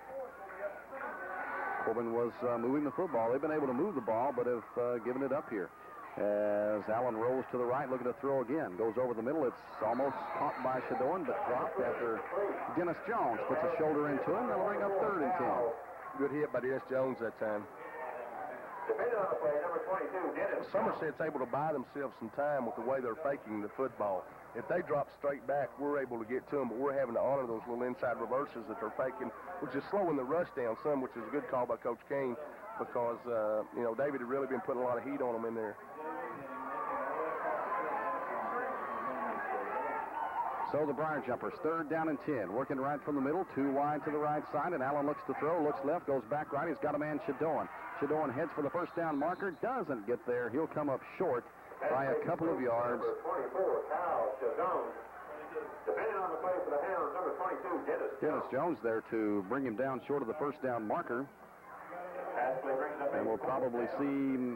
Corbin was moving the football. They've been able to move the ball, but have given it up here. As Allen rolls to the right, looking to throw again. Goes over the middle. It's almost caught by Shadorn, but dropped after Dennis Jones puts a shoulder into him. That'll bring up third and 10. Good hit by Dennis Jones that time. Defending on the play, number 22, Dennis. Somerset's able to buy themselves some time with the way they're faking the football. If they drop straight back, we're able to get to them, but we're having to honor those little inside reverses that they're faking, which is slowing the rush down some, which is a good call by Coach Kane because, you know, David had really been putting a lot of heat on them in there. So the Briar Jumpers, third down and 10, working right from the middle, too wide to the right side, and Allen looks to throw, looks left, goes back right. He's got a man, Shadorn. Shadorn heads for the first down marker, doesn't get there. He'll come up short by a couple of yards. Number 24, Kyle Shadorn. Defending on the play for the Hounds, number 22, Dennis Jones. Dennis Jones there to bring him down short of the first down marker. And we'll probably see,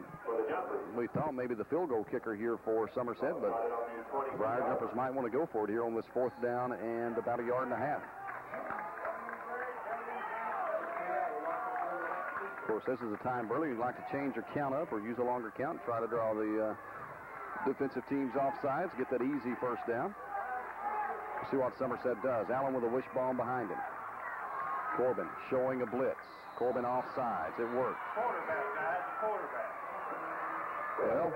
we thought maybe the field goal kicker here for Somerset, but Briar Jumpers might want to go for it here on this fourth down and about a yard and a half. Of course, this is a time, Burley, you'd like to change your count up or use a longer count, try to draw the defensive teams offsides, get that easy first down. We'll see what Somerset does. Allen with a wishbone behind him. Corbin showing a blitz. Corbin offsides. It worked. Quarterback, guys, quarterback. Well,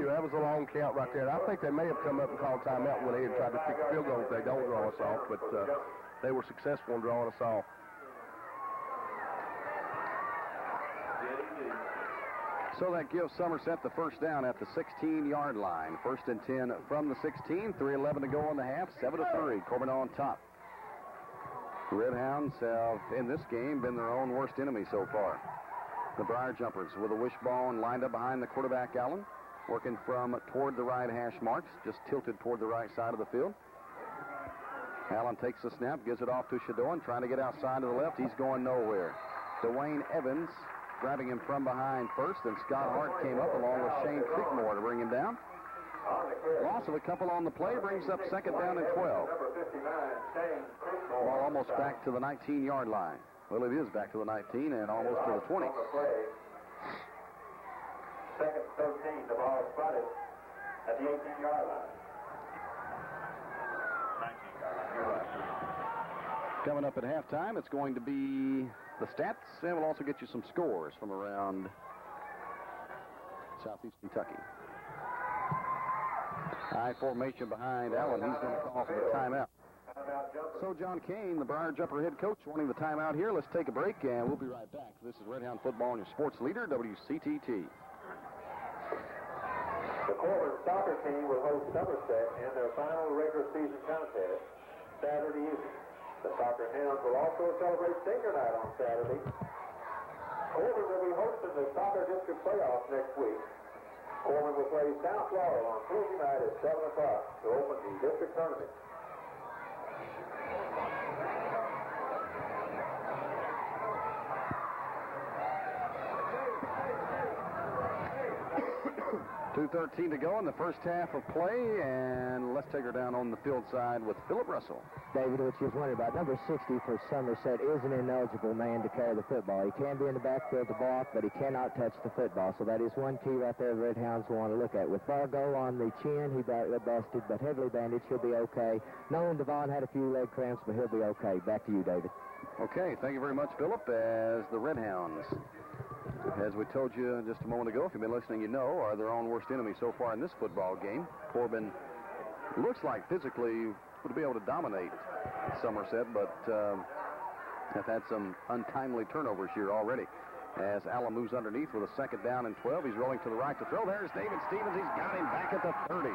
that was a long count right there. I think they may have come up and called timeout and went ahead and tried to kick a field goal if they don't draw us off, but they were successful in drawing us off. So that gives Somerset the first down at the 16-yard line. First and 10 from the 16. 3:11 to go in the half. 7-3. Corbin on top. The Redhounds have, in this game, been their own worst enemy so far. The Briar Jumpers with a wishbone lined up behind the quarterback, Allen, working from toward the right hash marks, just tilted toward the right side of the field. Allen takes the snap, gives it off to Shadorn, trying to get outside to the left. He's going nowhere. Dwayne Evans grabbing him from behind first, and Scott Hart came up along with Shane Crickmore to bring him down. Loss of a couple on the play brings up second down and 12. Ball almost back to the 19-yard line. Well, it is back to the 19 and almost to the 20. Second 13, the ball is spotted at the 18-yard line. 19-yard line. Coming up at halftime, it's going to be the stats, and we'll also get you some scores from around Southeast Kentucky. High formation behind Allen. He's going to call for the timeout. So John Kane, the Briar Jumper head coach, wanting the timeout here. Let's take a break, and we'll be right back. This is Red Hound Football and your sports leader, WCTT. The Corbin soccer team will host Somerset in their final regular season contest Saturday evening. The Soccer Hounds will also celebrate senior night on Saturday. Corbin will be hosting the soccer district playoffs next week. Corbin will play South Laurel on Tuesday night at 7 o'clock to open the district tournament. .213 to go in the first half of play, and let's take her down on the field side with Philip Russell. David, what you was wondering about, number 60 for Somerset is an ineligible man to carry the football. He can be in the backfield to block, but he cannot touch the football. So that is one key right there the Red Hounds want to look at. With Fargo on the chin, he got busted, but heavily bandaged. He'll be okay. Nolan Devon had a few leg cramps, but he'll be okay. Back to you, David. Okay, thank you very much, Philip. As the Red Hounds, as we told you just a moment ago, if you've been listening, you know, are their own worst enemy so far in this football game. Corbin looks like physically would be able to dominate Somerset, but have had some untimely turnovers here already. As Allen moves underneath with a second down and 12, he's rolling to the right to throw. There's David Stevens. He's got him back at the 30.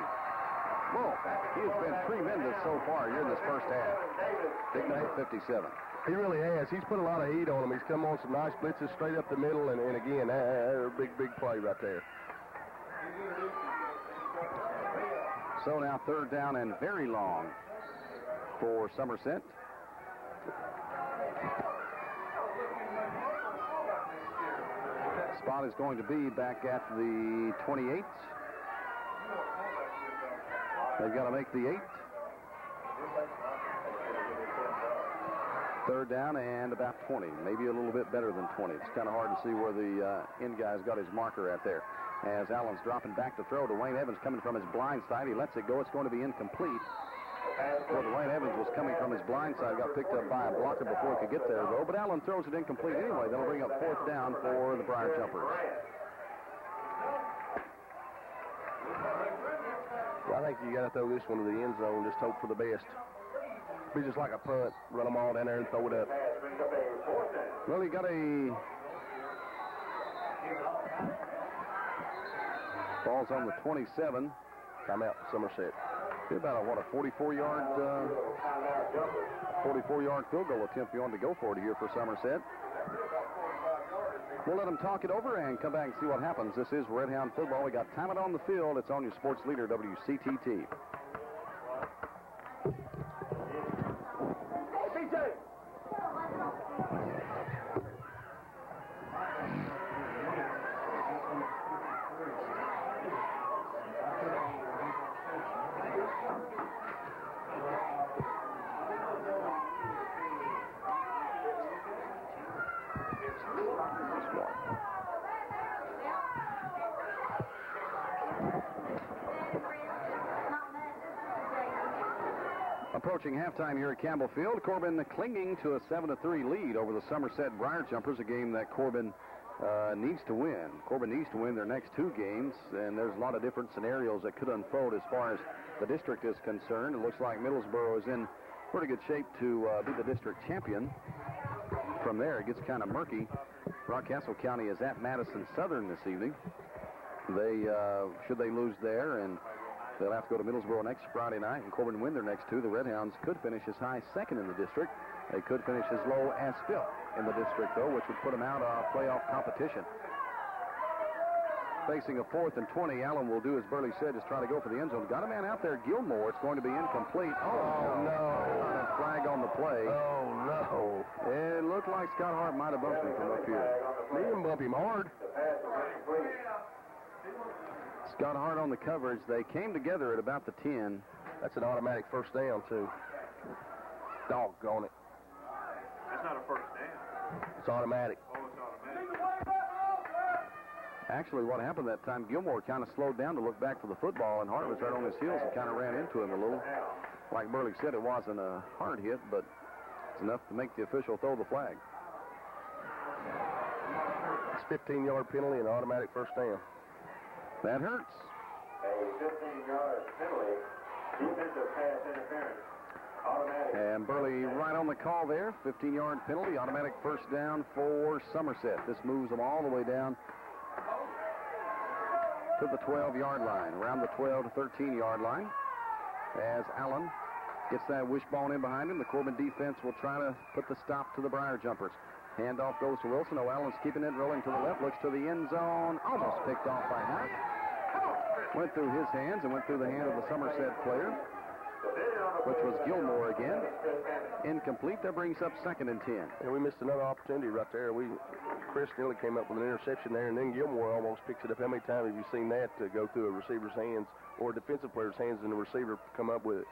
Whoa, he has been tremendous so far here in this first half. Big number 57. He really has. He's put a lot of heat on him. He's come on some nice blitzes straight up the middle, and again, a big play right there. So now third down and very long for Somerset. Spot is going to be back at the 28. They've got to make the 8. Third down and about 20, maybe a little bit better than 20. It's kind of hard to see where the end guy's got his marker at there. As Allen's dropping back to throw to Wayne Evans coming from his blind side. He lets it go. It's going to be incomplete. Well, Wayne Evans was coming from his blind side. Got picked up by a blocker before he could get there, though. But Allen throws it incomplete anyway. That'll bring up fourth down for the Briar Jumpers. I think you got to throw this one to the end zone. Just hope for the best. Be just like a punt. Run them all down there and throw it up. Well, he got a... Ball's on the 27. Timeout, Somerset. About a 44-yard field goal attempt you want to go for it here for Somerset. We'll let them talk it over and come back and see what happens. This is Red Hound Football. We got time on the field. It's on your sports leader, WCTT. Approaching halftime here at Campbell Field, Corbin clinging to a 7-3 lead over the Somerset Briar Jumpers, a game that Corbin needs to win. Corbin needs to win their next two games, and there's a lot of different scenarios that could unfold as far as the district is concerned. It looks like Middlesboro is in pretty good shape to be the district champion. From there, it gets kind of murky. Rockcastle County is at Madison Southern this evening. They should they lose there, and they'll have to go to Middlesboro next Friday night, and Corbin win their next two. The Red Hounds could finish as high second in the district. They could finish as low as fifth in the district, though, which would put them out of playoff competition. Facing a 4th and 20, Allen will do as Burley said, just try to go for the end zone. Got a man out there, Gilmore. It's going to be incomplete. Oh, no. A flag on the play. Oh, no. It looked like Scott Hart might have bumped him from up here. He didn't bump him hard. Scott Hart on the coverage. They came together at about the 10. That's an automatic first down, too. Doggone it. That's not a first down. It's automatic. Oh, it's automatic. Actually, what happened that time, Gilmore kind of slowed down to look back for the football, and Hart was right on his heels and kind of ran into him a little. Like Burley said, it wasn't a hard hit, but it's enough to make the official throw the flag. It's a 15-yard penalty and automatic first down. That hurts. A 15-yard penalty, defensive pass interference. Automatic. And Burley right on the call there. 15-yard penalty, automatic first down for Somerset. This moves them all the way down to the 12-yard line, around the 12 to 13-yard line. As Allen gets that wishbone in behind him, the Corbin defense will try to put the stop to the Briar Jumpers. Handoff goes to Wilson. O'Allen's keeping it, rolling to the left, looks to the end zone, almost picked off by Hart. Went through his hands and went through the hand of the Somerset player, which was Gilmore again. Incomplete. That brings up 2nd and 10. And we missed another opportunity right there. Chris nearly came up with an interception there, and then Gilmore almost picks it up. How many times have you seen that to go through a receiver's hands or a defensive player's hands and the receiver come up with it?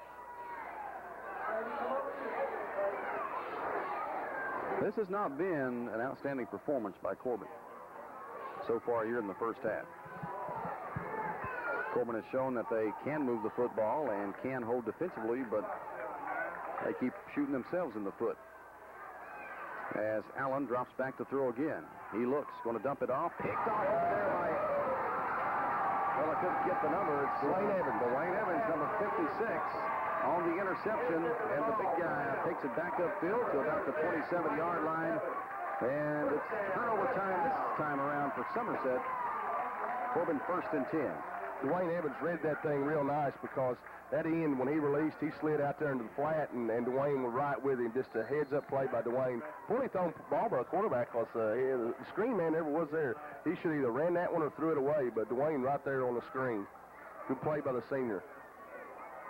This has not been an outstanding performance by Corbin so far here in the first half. Corbin has shown that they can move the football and can hold defensively, but they keep shooting themselves in the foot. As Allen drops back to throw again. He looks, going to dump it off. Picked off over there by, well, I couldn't get the number. It's Dwayne Evans. Dwayne Evans, number 56, on the interception. And the big guy takes it back upfield to about the 27-yard line. And it's turnover time this time around for Somerset. Corbin 1st and 10. Dwayne Evans read that thing real nice because that end, when he released, he slid out there into the flat, and Dwayne was right with him. Just a heads-up play by Dwayne. Poorly thrown ball by the quarterback because the screen man never was there. He should either ran that one or threw it away, but Dwayne right there on the screen. Good play by the senior.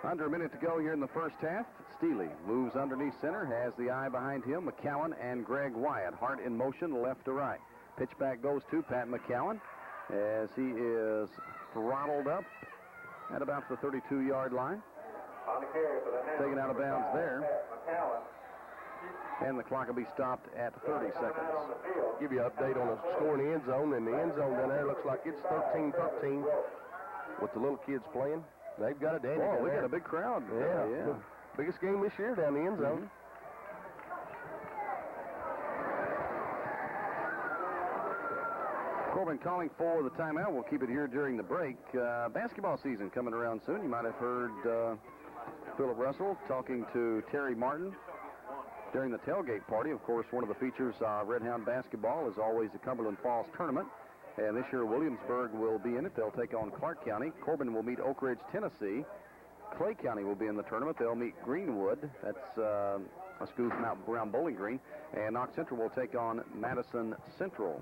Under a minute to go here in the first half. Steely moves underneath center, has the eye behind him. McCowan and Greg Wyatt. Hart in motion, left to right. Pitch back goes to Pat McCowan as he is throttled up at about the 32-yard line. Taken out of bounds there. And the clock will be stopped at 30 seconds. Give you an update on the score in the end zone. And the end zone down there looks like it's 13-13 with the little kids playing. They've got a dandy. Oh, we got a big crowd. Yeah. Biggest game this year down the end zone. Mm-hmm. Corbin calling for the timeout. We'll keep it here during the break. Basketball season coming around soon. You might have heard Philip Russell talking to Terry Martin during the tailgate party. Of course, one of the features of Red Hound basketball is always the Cumberland Falls tournament. And this year, Williamsburg will be in it. They'll take on Clark County. Corbin will meet Oak Ridge, Tennessee. Clay County will be in the tournament. They'll meet Greenwood. That's a school from out around Bowling Green. And Knox Central will take on Madison Central.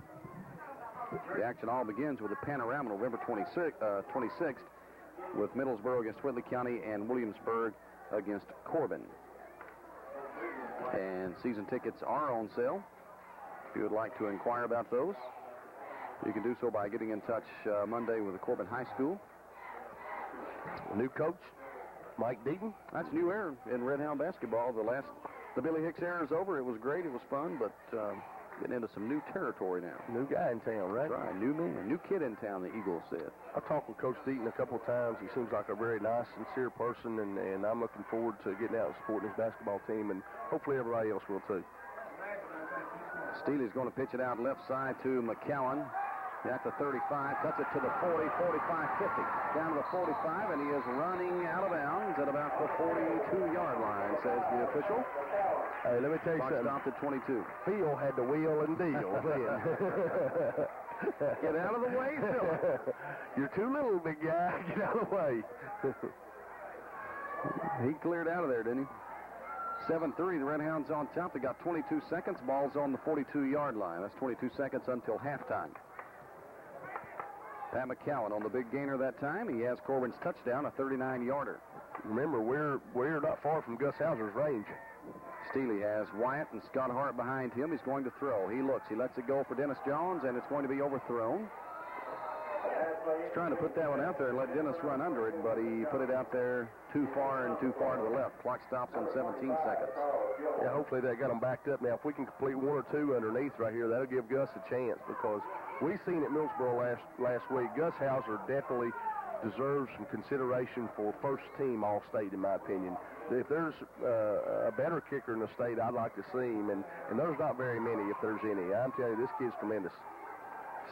The action all begins with a panorama November 26th with Middlesboro against Whitley County and Williamsburg against Corbin. And season tickets are on sale. If you would like to inquire about those, you can do so by getting in touch Monday with the Corbin High School. New coach, Mike Deaton. That's new era in Red Hound basketball. The Billy Hicks era is over. It was great. It was fun, but getting into some new territory now. New guy in town, right? That's right. New man. New kid in town, the Eagles said. I've talked with Coach Deaton a couple of times. He seems like a very nice, sincere person, and I'm looking forward to getting out and supporting his basketball team, and hopefully everybody else will too. Steely's going to pitch it out left side to McCowan. At the 35, cuts it to the 40, 45, 50. Down to the 45, and he is running out of bounds at about the 42-yard line, says the official. Hey, let me tell you something. Stopped at 22. Phil had to wheel and deal then. Get out of the way, Phil. You're too little, big guy. Get out of the way. He cleared out of there, didn't he? 7-3, the Red Hounds on top. They got 22 seconds. Ball's on the 42-yard line. That's 22 seconds until halftime. Pat McCowan on the big gainer that time. He has Corbin's touchdown, a 39-yarder. Remember, we're not far from Gus Hauser's range. Steely has Wyatt and Scott Hart behind him. He's going to throw. He looks. He lets it go for Dennis Jones, and it's going to be overthrown. He's trying to put that one out there and let Dennis run under it, but he put it out there too far and too far to the left. Clock stops on 17 seconds. Yeah, hopefully that got them backed up. Now, if we can complete one or two underneath right here, that'll give Gus a chance, because we seen at Millsboro last week, Gus Hauser definitely deserves some consideration for first team All-State, in my opinion. If there's a better kicker in the state, I'd like to see him, and there's not very many, if there's any. I'm telling you, this kid's tremendous.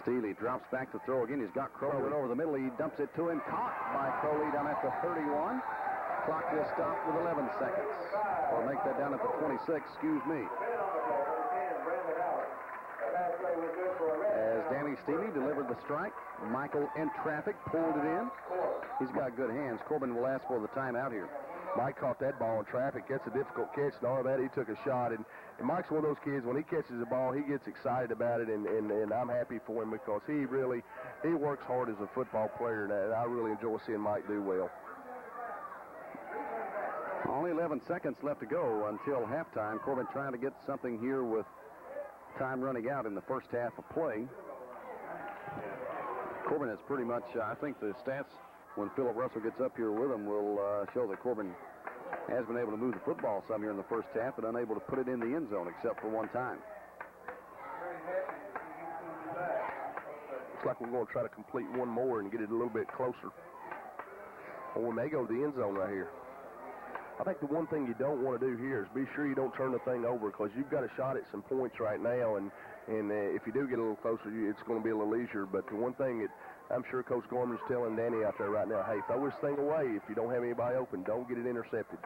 Steely drops back to throw again. He's got Crowley over the middle. He dumps it to him. Caught by Crowley down at the 31. Clock will stop with 11 seconds. Or make that down at the 26, excuse me. As Danny Steely delivered the strike, Michael in traffic, pulled it in. He's got good hands. Corbin will ask for the timeout here. Mike caught that ball in traffic. That's a difficult catch, and all of that, he took a shot. And Mike's one of those kids, when he catches the ball, he gets excited about it, and I'm happy for him, because he works hard as a football player, and I really enjoy seeing Mike do well. Only 11 seconds left to go until halftime. Corbin trying to get something here with time running out in the first half of play. Corbin has pretty much, I think the stats when Philip Russell gets up here with him will show that Corbin has been able to move the football some here in the first half, but unable to put it in the end zone except for one time. Looks like we're going to try to complete one more and get it a little bit closer. Or we may go to the end zone right here. I think the one thing you don't want to do here is be sure you don't turn the thing over, because you've got a shot at some points right now, and if you do get a little closer, it's going to be a little easier. But the one thing that I'm sure Coach Gorman's telling Danny out there right now, hey, throw this thing away. If you don't have anybody open, don't get it intercepted.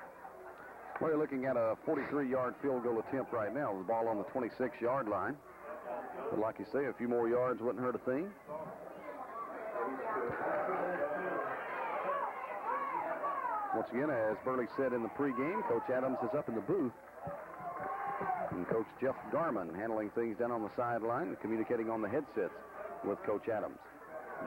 Well, you're looking at a 43-yard field goal attempt right now. The ball on the 26-yard line. But like you say, a few more yards wouldn't hurt a thing. Once again, as Burley said in the pregame, Coach Adams is up in the booth. And Coach Jeff Garman handling things down on the sideline and communicating on the headsets with Coach Adams.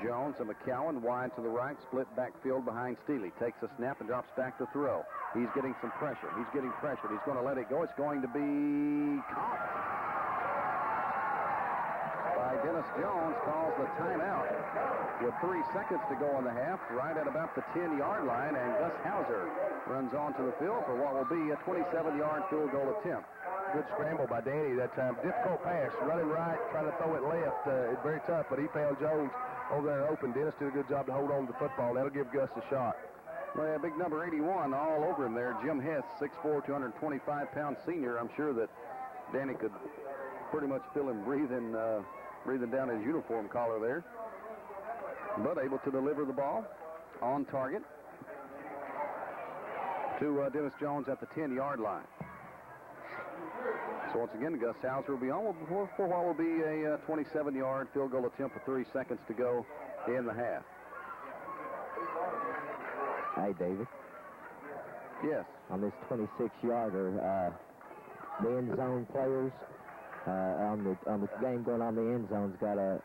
Jones and McCowan wide to the right, split backfield behind Steely. Takes a snap and drops back to throw. He's getting some pressure. He's getting pressured. He's going to let it go. It's going to be caught by Dennis Jones. Calls the timeout with 3 seconds to go in the half, right at about the 10-yard line, and Gus Hauser runs onto the field for what will be a 27-yard field goal attempt. Good scramble by Danny that time. Difficult pass, running right, trying to throw it left. It's very tough, but he found Jones over there open. Dennis did a good job to hold on to the football. That'll give Gus a shot. Well, yeah, big number 81 all over him there. Jim Hess, 6'4", 225-pound senior. I'm sure that Danny could pretty much feel him breathing down his uniform collar there. But able to deliver the ball on target to Dennis Jones at the 10-yard line. So once again, Gus Hauser will be on for what will be a 27-yard field goal attempt with 3 seconds to go in the half. Hey, David. Yes. On this 26-yarder, the end zone players on the game going on the end zone's got a...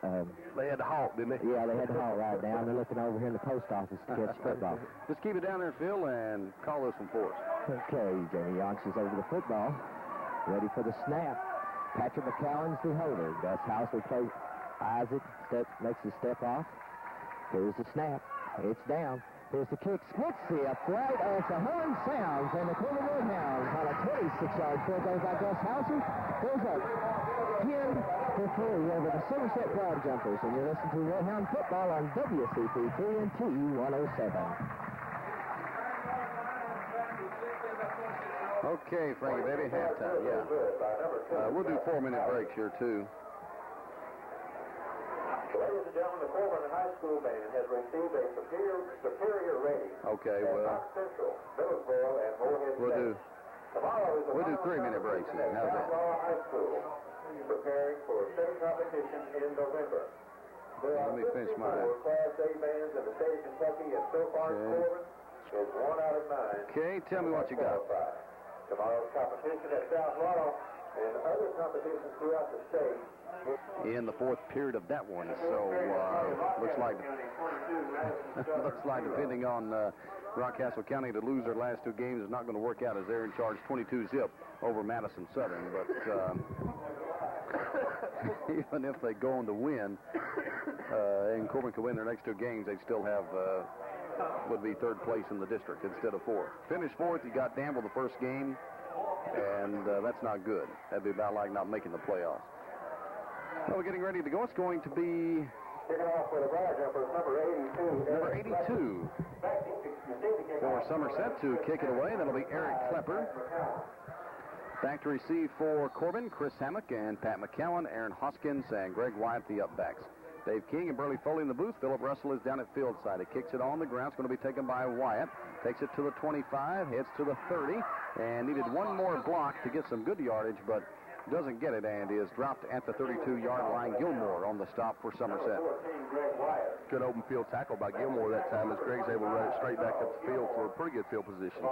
They had to halt, didn't they? Yeah, they had to halt right now. They're looking over here in the post office to catch football. Just keep it down there, Phil, and call this one for us. Okay, Jamie Yonks is over the football. Ready for the snap. Patrick McCowan's the holder. Gus Hauser eyes it, makes the step off. Here's the snap. It's down. Here's the kick. Splits the upright as the horn sounds, and the Corbin Redhounds on a 26-yard field goal by Gus Hauser. Goes up 10-3 over the Somerset Broad Jumpers, and you're listening to Redhound Football on WCP 3 and T 107. Okay, Frankie, baby, halftime, yeah. We'll do 4-minute breaks here, too. Ladies and gentlemen, the Corbin High School Band has received a superior rating. Okay, well, Central, Middlesboro, and Morehead we'll do 3-minute breaks then. How's that? High School, preparing for state competition in November. There Let me finish my... Class A bands in the state of Kentucky, and so far Corbin is 1 out of 9. Okay, tell me what you got. Tomorrow's competition at South Laurel and other competitions throughout the state. In the fourth period of that one, so looks like depending on Rockcastle County to lose their last 2 games is not going to work out, as they're in charge 22-0 over Madison Southern. But even if they go on to win, and Corbin could win their next 2 games, they'd still have, would be 3rd place in the district instead of 4th. Finished 4th, you got Danville the first game, and that's not good. That'd be about like not making the playoffs. Well, we're getting ready to go. It's going to be number 82 for Somerset to kick it away. That'll be Eric Klepper. Back to receive for Corbin, Chris Hammock and Pat McCowan, Aaron Hoskins, and Greg Wyatt, the upbacks. Dave King and Burley Foley in the booth. Philip Russell is down at field side. He kicks it on the ground. It's going to be taken by Wyatt. Takes it to the 25, heads to the 30, and needed one more block to get some good yardage, but doesn't get it, and is dropped at the 32-yard line. Gilmore on the stop for Somerset. Good open field tackle by Gilmore that time as Greg's able to run it straight back up the field for a pretty good field position.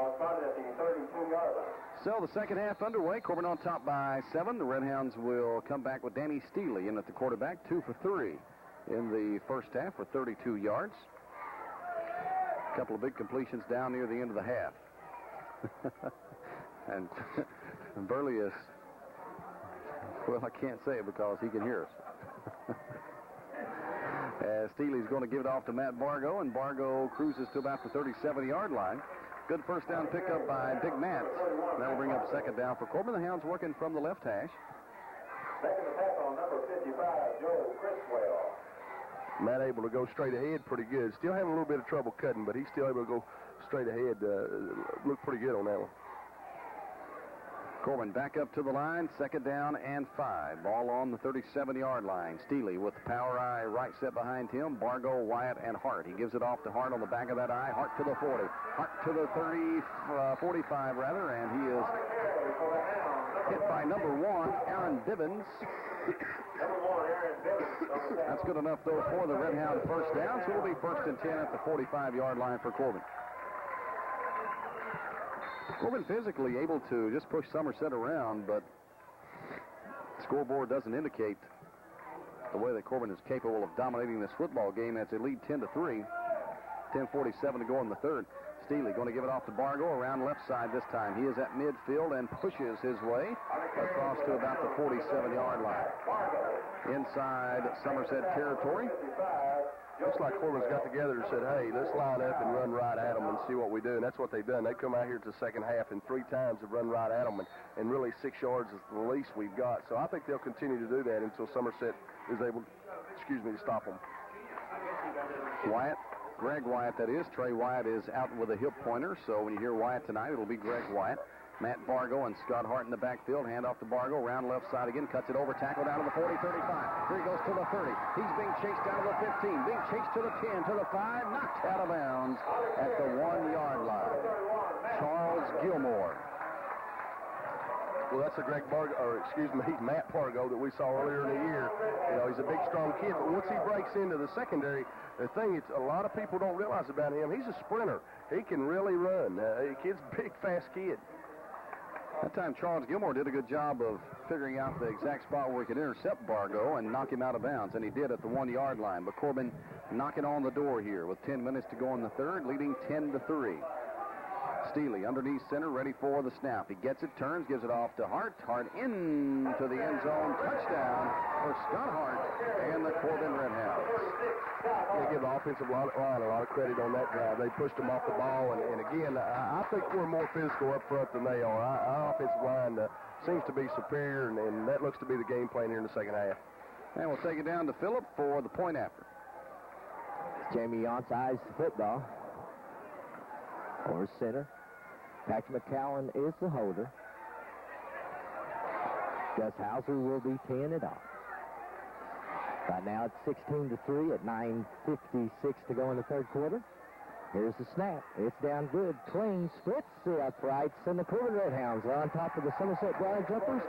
So the second half underway. Corbin on top by 7. The Redhounds will come back with Danny Steely in at the quarterback, 2 for 3 in the first half for 32 yards. A couple of big completions down near the end of the half. and Burley is, well, I can't say it because he can hear us. As Steely's going to give it off to Matt Bargo, and Bargo cruises to about the 37-yard line. Good first down pickup by Big Matt. That'll bring up second down for Corbin. The Hounds working from the left hash. Making the tackle, number 55, Joel Criswell. Matt able to go straight ahead pretty good. Still having a little bit of trouble cutting, but he's still able to go straight ahead. Look pretty good on that one. Corbin back up to the line, second down and 5. Ball on the 37-yard line. Steely with the power eye right set behind him. Bargo, Wyatt, and Hart. He gives it off to Hart on the back of that eye. Hart to the 40. Hart to the 45 rather, and he is hit by number 1, Aaron Bivens. That's good enough, though, for the Redhound first down, so it'll be 1st and 10 at the 45-yard line for Corbin. Corbin physically able to just push Somerset around, but the scoreboard doesn't indicate the way that Corbin is capable of dominating this football game as they lead 10-3. 10:47 to go in the third. Steely going to give it off to Bargo around left side this time. He is at midfield and pushes his way across to about the 47-yard line. Inside Somerset territory. Looks like Corbin's got together and said, hey, let's line up and run right at them and see what we do. And that's what they've done. They come out here to the second half and 3 times have run right at them. And really 6 yards is the least we've got. So I think they'll continue to do that until Somerset is able, to stop them. Wyatt, Greg Wyatt, that is. Trey Wyatt is out with a hip pointer. So when you hear Wyatt tonight, it'll be Greg Wyatt. Matt Bargo and Scott Hart in the backfield. Hand off to Bargo. Round left side again. Cuts it over. Tackle down to the 40, 35. Here he goes to the 30. He's being chased down to the 15. Being chased to the 10, to the 5. Knocked out of bounds at the 1-yard line. Charles Gilmore. Well, that's a Matt Bargo that we saw earlier in the year. You know, he's a big, strong kid, but once he breaks into the secondary, the thing a lot of people don't realize about him, he's a sprinter. He can really run. The kid's a big, fast kid. That time, Charles Gilmore did a good job of figuring out the exact spot where he could intercept Bargo and knock him out of bounds, and he did at the 1-yard line. But Corbin knocking on the door here with 10 minutes to go in the third, leading 10-3. Steely underneath center, ready for the snap. He gets it, turns, gives it off to Hart. Hart into the end zone. Touchdown for Scott Hart and the Corbin Redhounds. They give the offensive line a lot of credit on that drive. They pushed them off the ball, and again, I think we're more physical up front than they are. Our offensive line seems to be superior, and that looks to be the game plan here in the second half. And we'll take it down to Phillip for the point after. Jamie Yance eyes the football. Or center. Patrick McCowan is the holder. Gus Hauser will be teeing it off. Right now it's 16-3 at 9:56 to go in the third quarter. Here's the snap. It's down good. Clean. Splits the uprights, and the Corbin Redhounds are on top of the Somerset Briar Jumpers.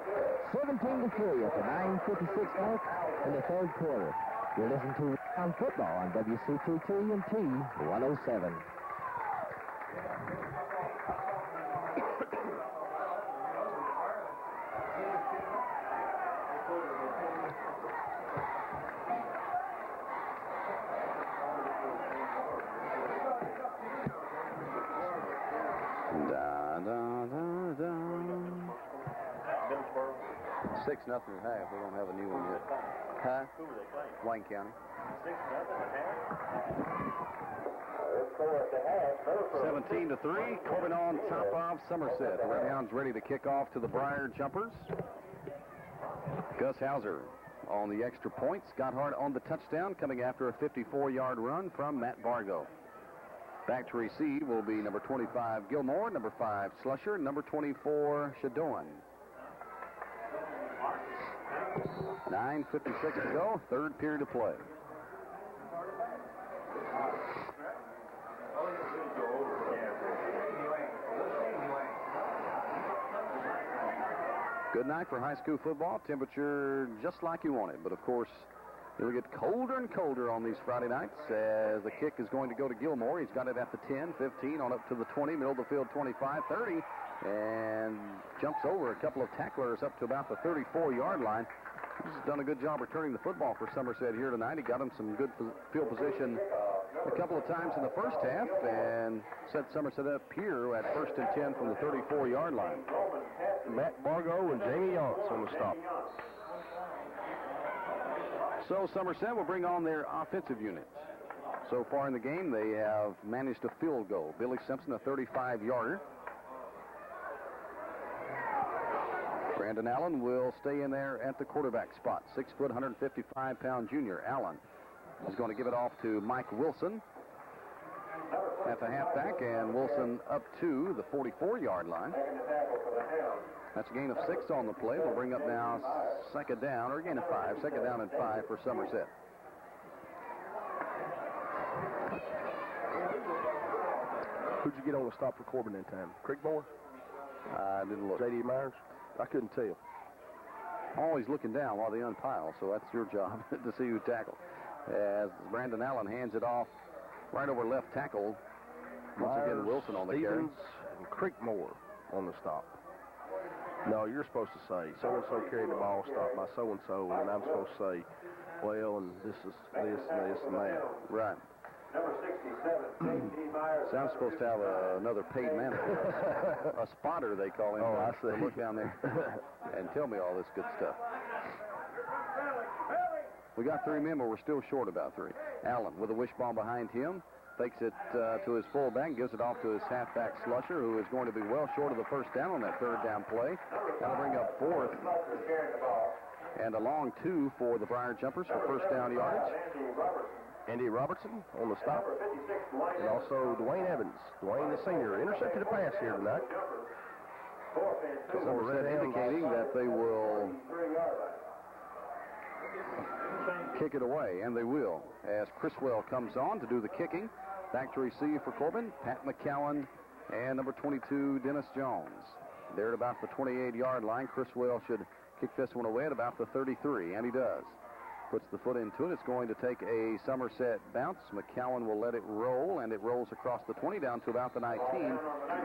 17-3 at the 9:56 mark in the third quarter. You're listening to Round Football on WCTT 107. 6-0 at half. They don't have a new one yet. Huh? Who were they playing? Wayne County. 6-0 at half. 17-3. Corbin on top of Somerset. The Redhounds ready to kick off to the Briar Jumpers. Gus Hauser on the extra point. Scott Hart on the touchdown, coming after a 54-yard run from Matt Bargo. Back to receive will be number 25, Gilmore, number 5, Slusher, number 24, Shadoan. 9:56 to go, third period of play. Good night for high school football. Temperature just like you want it. But, of course, it'll get colder and colder on these Friday nights as the kick is going to go to Gilmore. He's got it at the 10, 15, on up to the 20, middle of the field 25, 30, and jumps over a couple of tacklers up to about the 34-yard line. He's done a good job returning the football for Somerset here tonight. He got him some good field position a couple of times in the first half and set Somerset up here at 1st and 10 from the 34-yard line. Matt Bargo and Jamie Yaunce on the stop. So Somerset will bring on their offensive unit. So far in the game, they have managed a field goal. Billy Simpson, a 35-yarder. Brandon Allen will stay in there at the quarterback spot. 6 foot, 155-pound junior. Allen is going to give it off to Mike Wilson at the halfback, and Wilson up to the 44-yard line. That's a gain of 6 on the play. We'll bring up now second down, or a gain of 5. Second down and 5 for Somerset. Who'd you get on the stop for Corbin that time? Creekmore? I didn't look. J.D. Myers? I couldn't tell. Always looking down while they unpile, so that's your job to see who tackled. As Brandon Allen hands it off right over left tackle. Once again, Wilson on the carry. And Creekmore on the stop. No, you're supposed to say, so-and-so carried the ball, stopped by so-and-so, and I'm supposed to say, well, and this is this and this and that. Right. Number 67, J.D. Myers. So I'm supposed to have another paid manager. A spotter, they call him. Oh, I see. Look down there and tell me all this good stuff. We got 3 men, but we're still short about 3. Allen with a wishbone behind him. Takes it to his fullback, gives it off to his halfback Slusher, who is going to be well short of the first down on that third down play. That'll bring up 4th. And a long 2 for the Briar Jumpers for first down yardage. Andy Robertson on the stop. And also Dwayne Evans. Dwayne the senior intercepted a pass here tonight. Somerset indicating that they will kick it away, and they will, as Criswell comes on to do the kicking. Back to receive for Corbin, Pat McCowan, and number 22, Dennis Jones. They're at about the 28-yard line. Criswell should kick this one away at about the 33, and he does. Puts the foot into it. It's going to take a Somerset bounce. McCowan will let it roll, and it rolls across the 20 down to about the 19.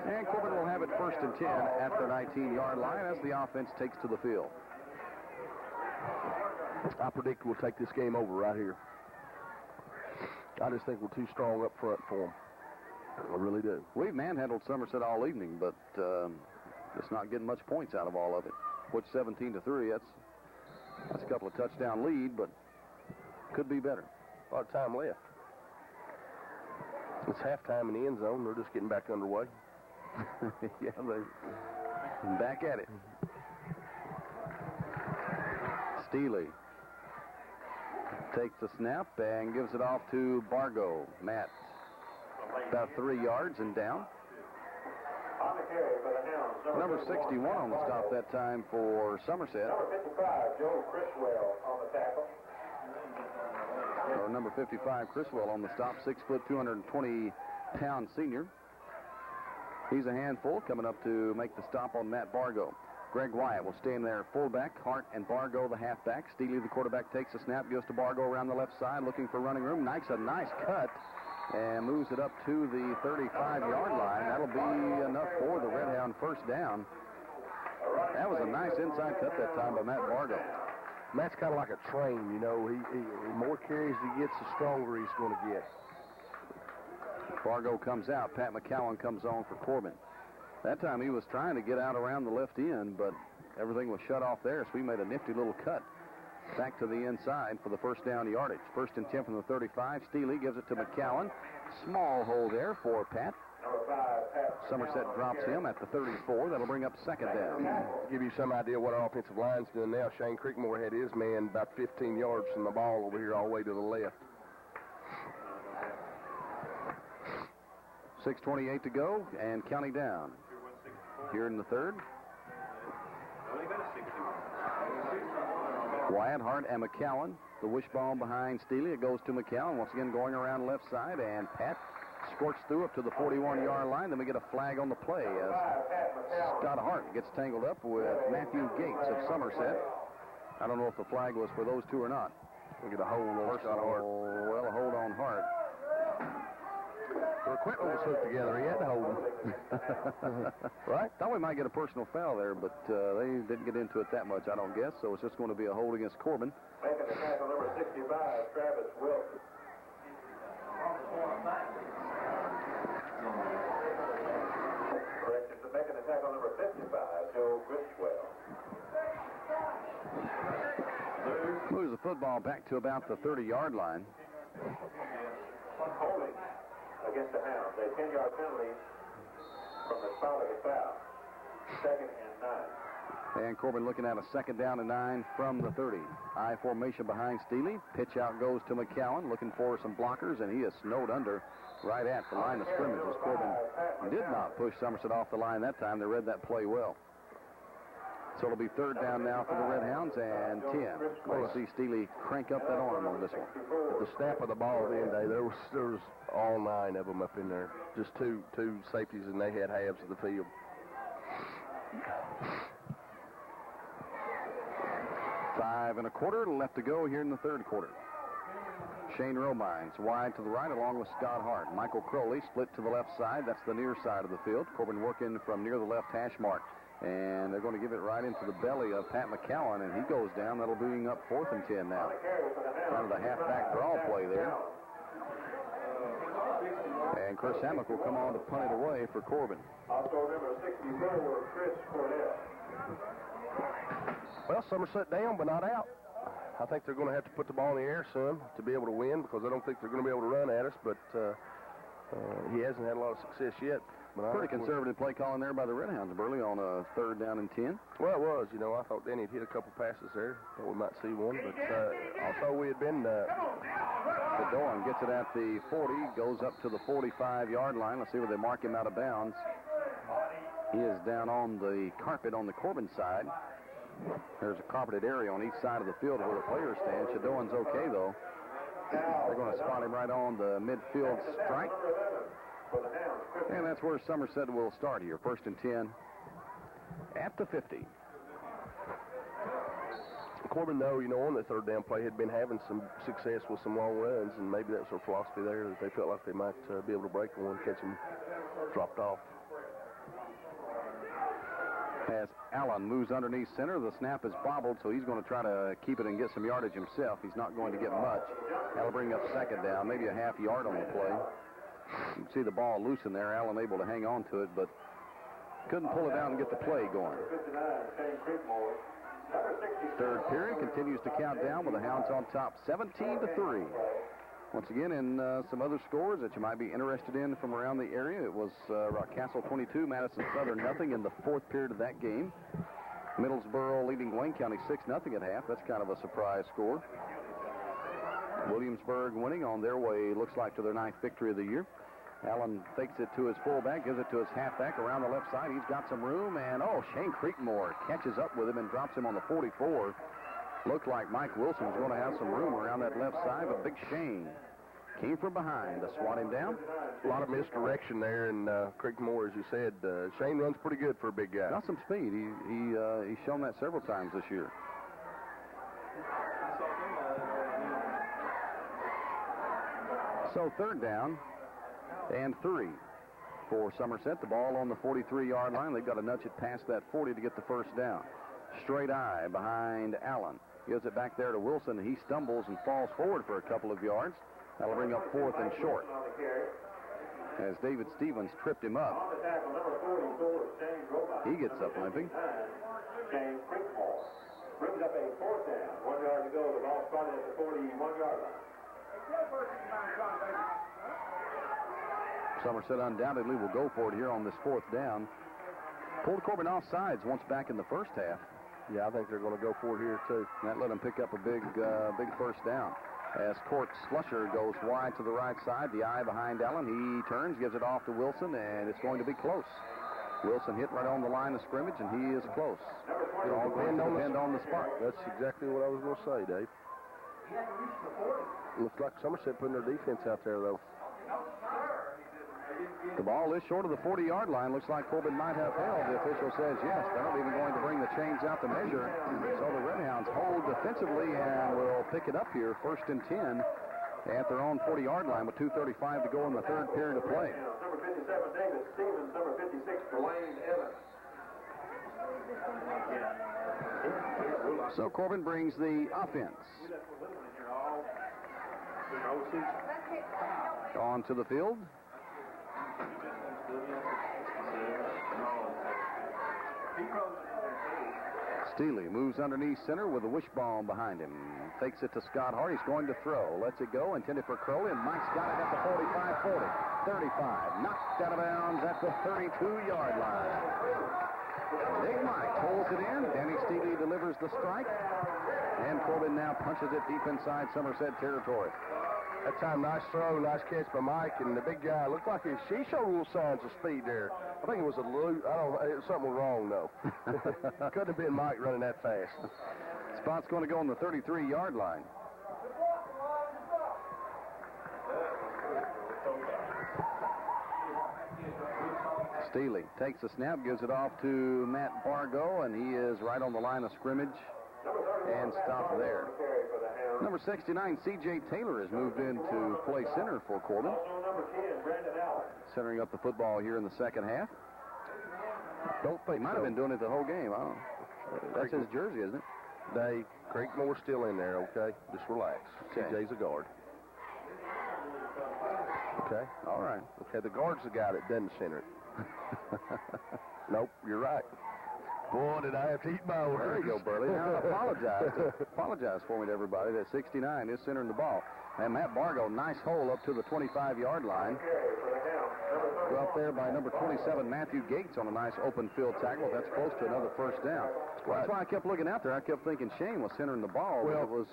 And Corbin will have it 1st and 10 at the 19-yard line as the offense takes to the field. I predict we'll take this game over right here. I just think we're too strong up front for them. I really do. We've manhandled Somerset all evening, but just not getting much points out of all of it. Which 17-3, that's a couple of touchdown lead, but could be better. A lot of time left. It's halftime in the end zone. They're just getting back underway. Yeah, they're back at it. Steely takes the snap and gives it off to Bargo. Matt, about 3 yards and down. Number 61 on the stop that time for Somerset. Number 55, Joe Criswell on the tackle. Or number 55, Criswell on the stop, 6 foot, 220-pound senior. He's a handful coming up to make the stop on Matt Bargo. Greg Wyatt will stay in there fullback. Hart and Bargo the halfback. Steely, the quarterback, takes a snap, goes to Bargo around the left side, looking for running room. Makes a nice cut and moves it up to the 35-yard line. That'll be enough for the Redhound first down. That was a nice inside cut that time by Matt Bargo. Matt's kind of like a train, you know. He more carries he gets, the stronger he's going to get. Bargo comes out. Pat McCowan comes on for Corbin. That time he was trying to get out around the left end, but everything was shut off there, so we made a nifty little cut back to the inside for the first down yardage. 1st and 10 from the 35. Steely gives it to McCowan. Small hole there for Pat. Somerset drops him at the 34. That'll bring up 2nd down. To give you some idea what our offensive line's doing now, Shane Creekmore had his man about 15 yards from the ball over here all the way to the left. 6:28 to go and counting down. Here in the 3rd. Wyatt, Hart, and McCowan. The wishbone behind Steely. It goes to McCowan. Once again going around left side, and Pat squirts through up to the 41-yard line. Then we get a flag on the play as Scott Hart gets tangled up with Matthew Gates of Somerset. I don't know if the flag was for those two or not. We get a hold on Scott Hart. Well, a hold on Hart. Their equipment was hooked together. He had to hold them. Right? Thought we might get a personal foul there, but they didn't get into it that much, I don't guess. So it's just going to be a hold against Corbin. Making the tackle number 65, Travis Wilson. Correction to making the tackle number 55, Joe Griswell. Moves the football back to about the 30-yard line. Holding against the Hounds. A 10-yard penalty from the spot of the foul. 2nd and 9. And Corbin looking at a 2nd down and 9 from the 30. I formation behind Steely. Pitch out goes to McCowan, looking for some blockers, and he is snowed under right at the line of scrimmage as Corbin did not push Somerset off the line that time. They read that play well. So it'll be 3rd down now for the Red Hounds and 10. We'll see Steely crank up that arm on this one. At the snap of the ball at the end of the day, there was all 9 of them up in there. Just two safeties, and they had halves of the field. Five and a quarter left to go here in the 3rd quarter. Shane Romines wide to the right along with Scott Hart. Michael Crowley split to the left side. That's the near side of the field. Corbin working from near the left hash mark. And they're going to give it right into the belly of Pat McCowan, and he goes down. That'll bring up 4th and 10 now. Kind of the halfback draw play there. And Chris Hammock will come on to punt it away for Corbin. Also number 64, Chris Cordell. Well, Somerset down, but not out. I think they're going to have to put the ball in the air some to be able to win, because I don't think they're going to be able to run at us, but he hasn't had a lot of success yet. Pretty conservative play calling there by the Red Hounds, Burley, on a 3rd down and 10. Well, it was. You know, I thought Danny had hit a couple passes there. Thought we might see one, but also we had been... Doran gets it at the 40, goes up to the 45-yard line. Let's see where they mark him out of bounds. He is down on the carpet on the Corbin side. There's a carpeted area on each side of the field where the players stand. Shadoan's okay, though. They're going to spot him right on the midfield strike. And that's where Somerset will start here. 1st and 10 at the 50. Corbin, though, you know, on the 3rd down play had been having some success with some long runs, and maybe that's their philosophy there, that they felt like they might be able to break one, catch them dropped off. As Allen moves underneath center, the snap is bobbled, so he's going to try to keep it and get some yardage himself. He's not going to get much. That'll bring up 2nd down, maybe a half yard on the play. You can see the ball loose in there. Allen able to hang on to it, but couldn't pull it down and get the play going. 3rd period continues to count down with the Hounds on top 17-3. Once again, in some other scores that you might be interested in from around the area, it was Rockcastle 22, Madison Southern nothing in the 4th period of that game. Middlesboro leading Wayne County 6-0 at half. That's kind of a surprise score. Williamsburg winning on their way, looks like, to their 9th victory of the year. Allen fakes it to his fullback, gives it to his halfback around the left side. He's got some room, and Shane Creekmore catches up with him and drops him on the 44. Looked like Mike Wilson's going to have some room around that left side, but Big Shane came from behind to swat him down. A lot of misdirection there, and Creekmore, as you said, Shane runs pretty good for a big guy. Got some speed. He's shown that several times this year. So 3rd down and 3 for Somerset. The ball on the 43-yard line. They've got to nudge it past that 40 to get the 1st down. Straight eye behind Allen. Gives it back there to Wilson. He stumbles and falls forward for a couple of yards. That'll bring up 4th and short. As David Stevens tripped him up. He gets up limping. James Creekmore. Brings up a fourth down. 1 yard to go. The ball started at the 41-yard line. Somerset undoubtedly will go for it here on this fourth down. Pulled Corbin off sides once back in the first half. Yeah, I think they're going to go for it here, too. That let him pick up a big first down. As Court Slusher goes wide to the right side, the eye behind Allen. He turns, gives it off to Wilson, and it's going to be close. Wilson hit right on the line of scrimmage, and he is close. It all going to depend on the spot. That's exactly what I was going to say, Dave. Looks like Somerset putting their defense out there, though. The ball is short of the 40-yard line. Looks like Corbin might have held. The official says yes. They're not even going to bring the chains out to measure. So the Redhounds hold defensively and will pick it up here, 1st and 10 at their own 40-yard line with 2:35 to go in the third period of play. Number 57, David Stevens. Number 56, Dwayne Evans. So Corbin brings the offense on to the field. Steely moves underneath center with a wishbone behind him. Takes it to Scott Hart. He's going to throw. Lets it go. Intended for Crowley. And Mike's got it at the 45, 40, 35. Knocked out of bounds at the 32-yard line. Big Mike holds it in. Danny Steely delivers the strike. And Corbin now punches it deep inside Somerset territory. That time, nice throw, nice catch by Mike, and the big guy looked like he showed little signs of speed there. I think it was something was wrong though. Couldn't have been Mike running that fast. Spot's going to go on the 33-yard line. Steely takes the snap, gives it off to Matt Bargo, and he is right on the line of scrimmage and stopped there. Number 69, C.J. Taylor, has moved into play center for Corbin. Centering up the football here in the second half. Don't think he might have been doing it the whole game. I don't know. That's his jersey, isn't it? Dave, Creekmore's still in there, okay? Just relax. Okay. C.J.'s a guard. Okay? All right. Okay, the guard's the guy that doesn't center it. Nope, you're right. Boy, did I have to eat my words. There you go, Burley. Now, apologize for me to everybody. That 69 is centering the ball. And Matt Bargo, nice hole up to the 25-yard line. Up there by number 27, Matthew Gates, on a nice open field tackle. That's close to another first down. That's why I kept looking out there. I kept thinking Shane was centering the ball. Well, it was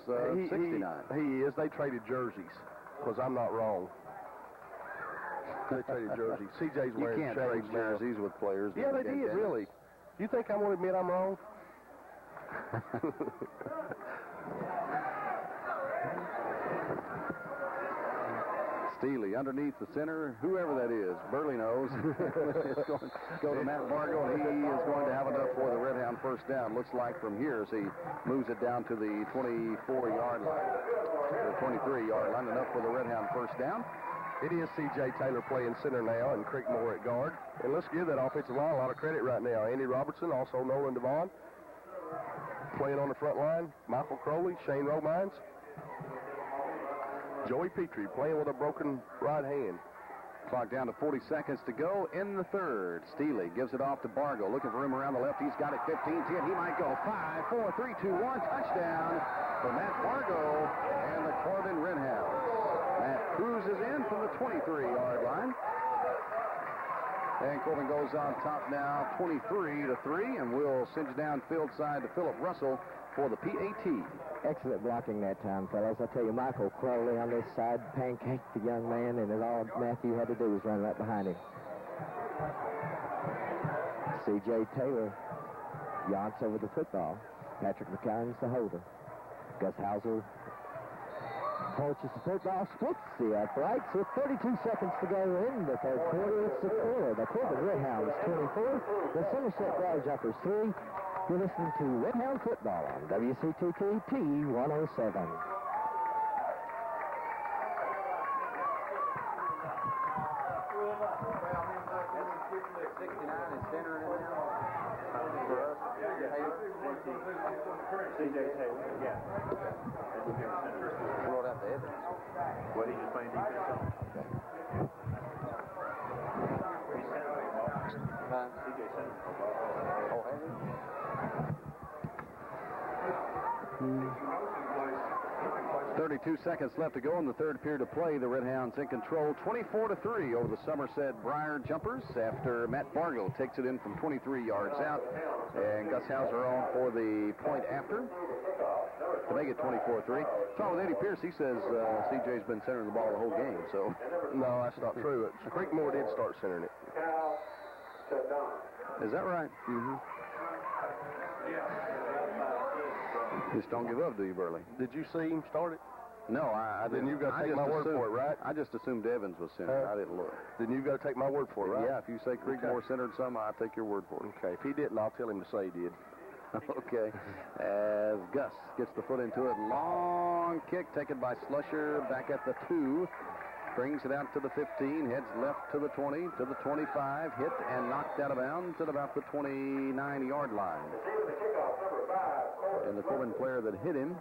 69. He is. They traded jerseys, because I'm not wrong. They traded jerseys. CJ's wearing You can't trade jerseys with players. Yeah, they did, really. You think I'm going to admit I'm wrong? Steely underneath the center, whoever that is, Burley knows. It's going to go to Matt Bargo, and he is going to have enough for the Redhound first down. Looks like from here as he moves it down to the 24-yard line, the 23-yard line, enough for the Redhound first down. It is C.J. Taylor playing center now and Creekmore at guard. And let's give that offensive line a lot of credit right now. Andy Robertson, also Nolan Devon, playing on the front line. Michael Crowley, Shane Romines. Joey Petrie playing with a broken right hand. Clock down to 40 seconds to go in the third. Steely gives it off to Bargo. Looking for him around the left. He's got it 15, 10. He might go 5, 4, 3, 2, 1. Touchdown for Matt Bargo and the Corbin Redhounds. Matt cruises in from the 23-yard line. And Corbin goes on top now, 23-3, and we'll send you down field side to Philip Russell for the PAT. Excellent blocking that time, fellas. I tell you, Michael Crowley on this side pancaked the young man, and all Matthew had to do was run right behind him. C.J. Taylor yaunts over the football. Patrick McCown's the holder. Gus Hauser approaches the football, splits the uprights with 32 seconds to go in the third quarter. It's the score. The Corbin Redhounds 24, the Somerset Grasshoppers 3. You're listening to Redhound Football on WCTT P107. C.J. Taylor, yeah. Who wrote out the evidence? Well, he's just playing defense on. Huh? C.J. Taylor. Oh, has he? 32 seconds left to go in the third period of play. The Redhounds in control, 24-3 over the Somerset Briar Jumpers after Matt Bargo takes it in from 23 yards out. And Gus Hauser on for the point after to make it 24-3. Talking with Eddie Pierce, he says CJ's been centering the ball the whole game. So no, that's not true. Creekmore did start centering it. Is that right? Mm-hmm. Just don't give up, do you, Burley? Did you see him start it? No, I didn't. Then you've got to take my word for it, right? I just assumed Evans was centered. I didn't look. Then you've got to take my word for it, right? Yeah, if you say Creekmore centered some, I'll take your word for it. Okay, if he didn't, I'll tell him to say he did. Okay. As Gus gets the foot into it, long kick taken by Slusher back at the 2. Brings it out to the 15, heads left to the 20, to the 25, hit and knocked out of bounds at about the 29-yard line. And the Corbin player that hit him,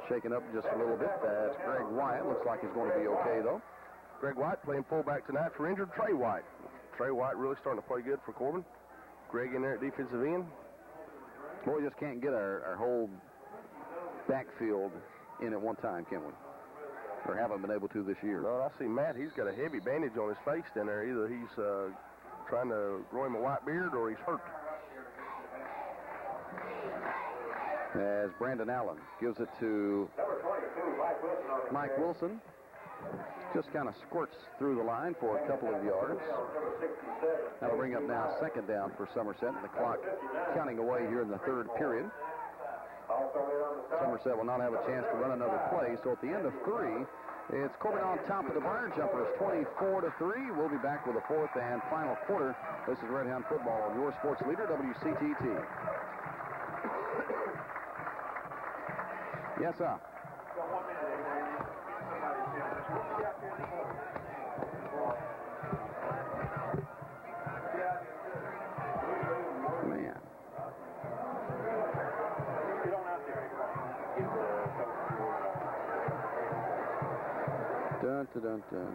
shaken up just a little bit, that's Greg Wyatt. Looks like he's going to be okay, though. Greg White playing fullback tonight for injured Trey White. Trey White really starting to play good for Corbin. Greg in there at defensive end. Boy, we just can't get our whole backfield in at one time, can we? Or haven't been able to this year. No, I see Matt. He's got a heavy bandage on his face down there. Either he's trying to grow him a white beard or he's hurt. As Brandon Allen gives it to Mike Wilson. Just kind of squirts through the line for a couple of yards. That'll bring up now second down for Somerset, and the clock counting away here in the third period. Somerset will not have a chance to run another play, so at the end of 3, it's Corbin on top of the Briar Jumpers, 24-3. We'll be back with the fourth and final quarter. This is Redhound Football on your sports leader, WCTT. Yes, sir. Man. Dun, dun, dun, dun.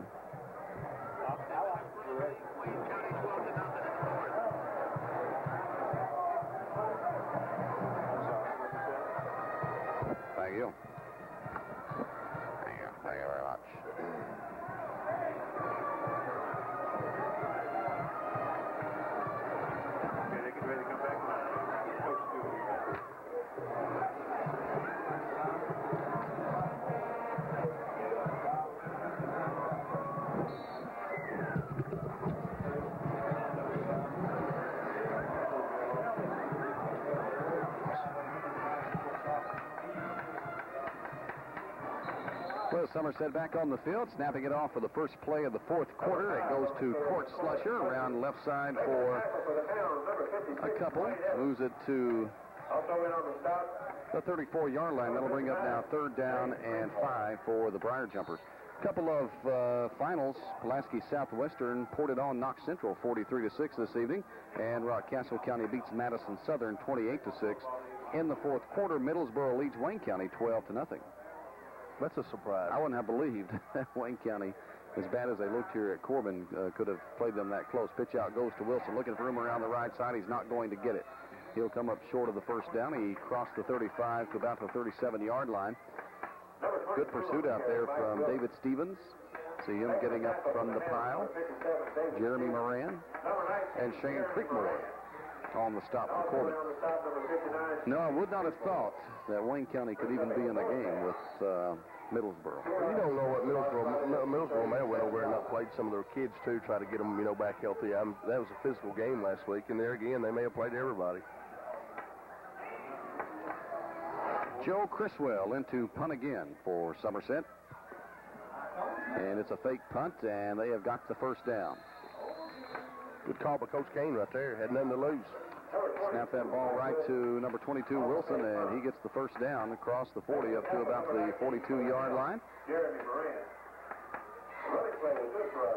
Thank you. Thank you. Thank you very much. Well, Somerset back on the field, snapping it off for the first play of the fourth quarter. It goes to Court Slusher around left side for a couple. Moves it to the 34-yard line. That'll bring up now third down and 5 for the Briar Jumpers. Couple of finals. Pulaski Southwestern poured it on Knox Central 43-6 this evening, and Rockcastle County beats Madison Southern 28-6. In the fourth quarter, Middlesboro leads Wayne County 12-0. That's a surprise. I wouldn't have believed that Wayne County, as bad as they looked here at Corbin, could have played them that close. Pitch out goes to Wilson, looking for him around the right side. He's not going to get it. He'll come up short of the first down. He crossed the 35 to about the 37-yard line. Good pursuit out there from David Stevens. See him getting up from the pile. Jeremy Moran and Shane Creekmore on the stop for Corbin. No, I would not have thought that Wayne County could even be in a game with Middlesboro. You don't know what Middlesboro may have went over and played some of their kids too, try to get them, back healthy. That was a physical game last week, and there again, they may have played everybody. Joe Criswell into punt again for Somerset. And it's a fake punt, and they have got the first down. Good call by Coach Kane right there. Had nothing to lose. Snap that ball right to number 22, Wilson, and he gets the first down across the 40 up to about the 42-yard line. Jeremy Moran. Running play was good for a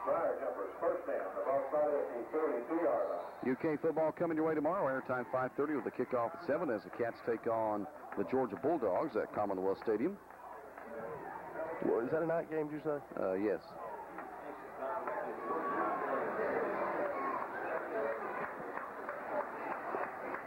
Briar Jumpers first down. The ball started at the 32-yard line. UK football coming your way tomorrow. Airtime 5:30 with the kickoff at 7 as the Cats take on the Georgia Bulldogs at Commonwealth Stadium. Well, is that a night game, did you say? Yes.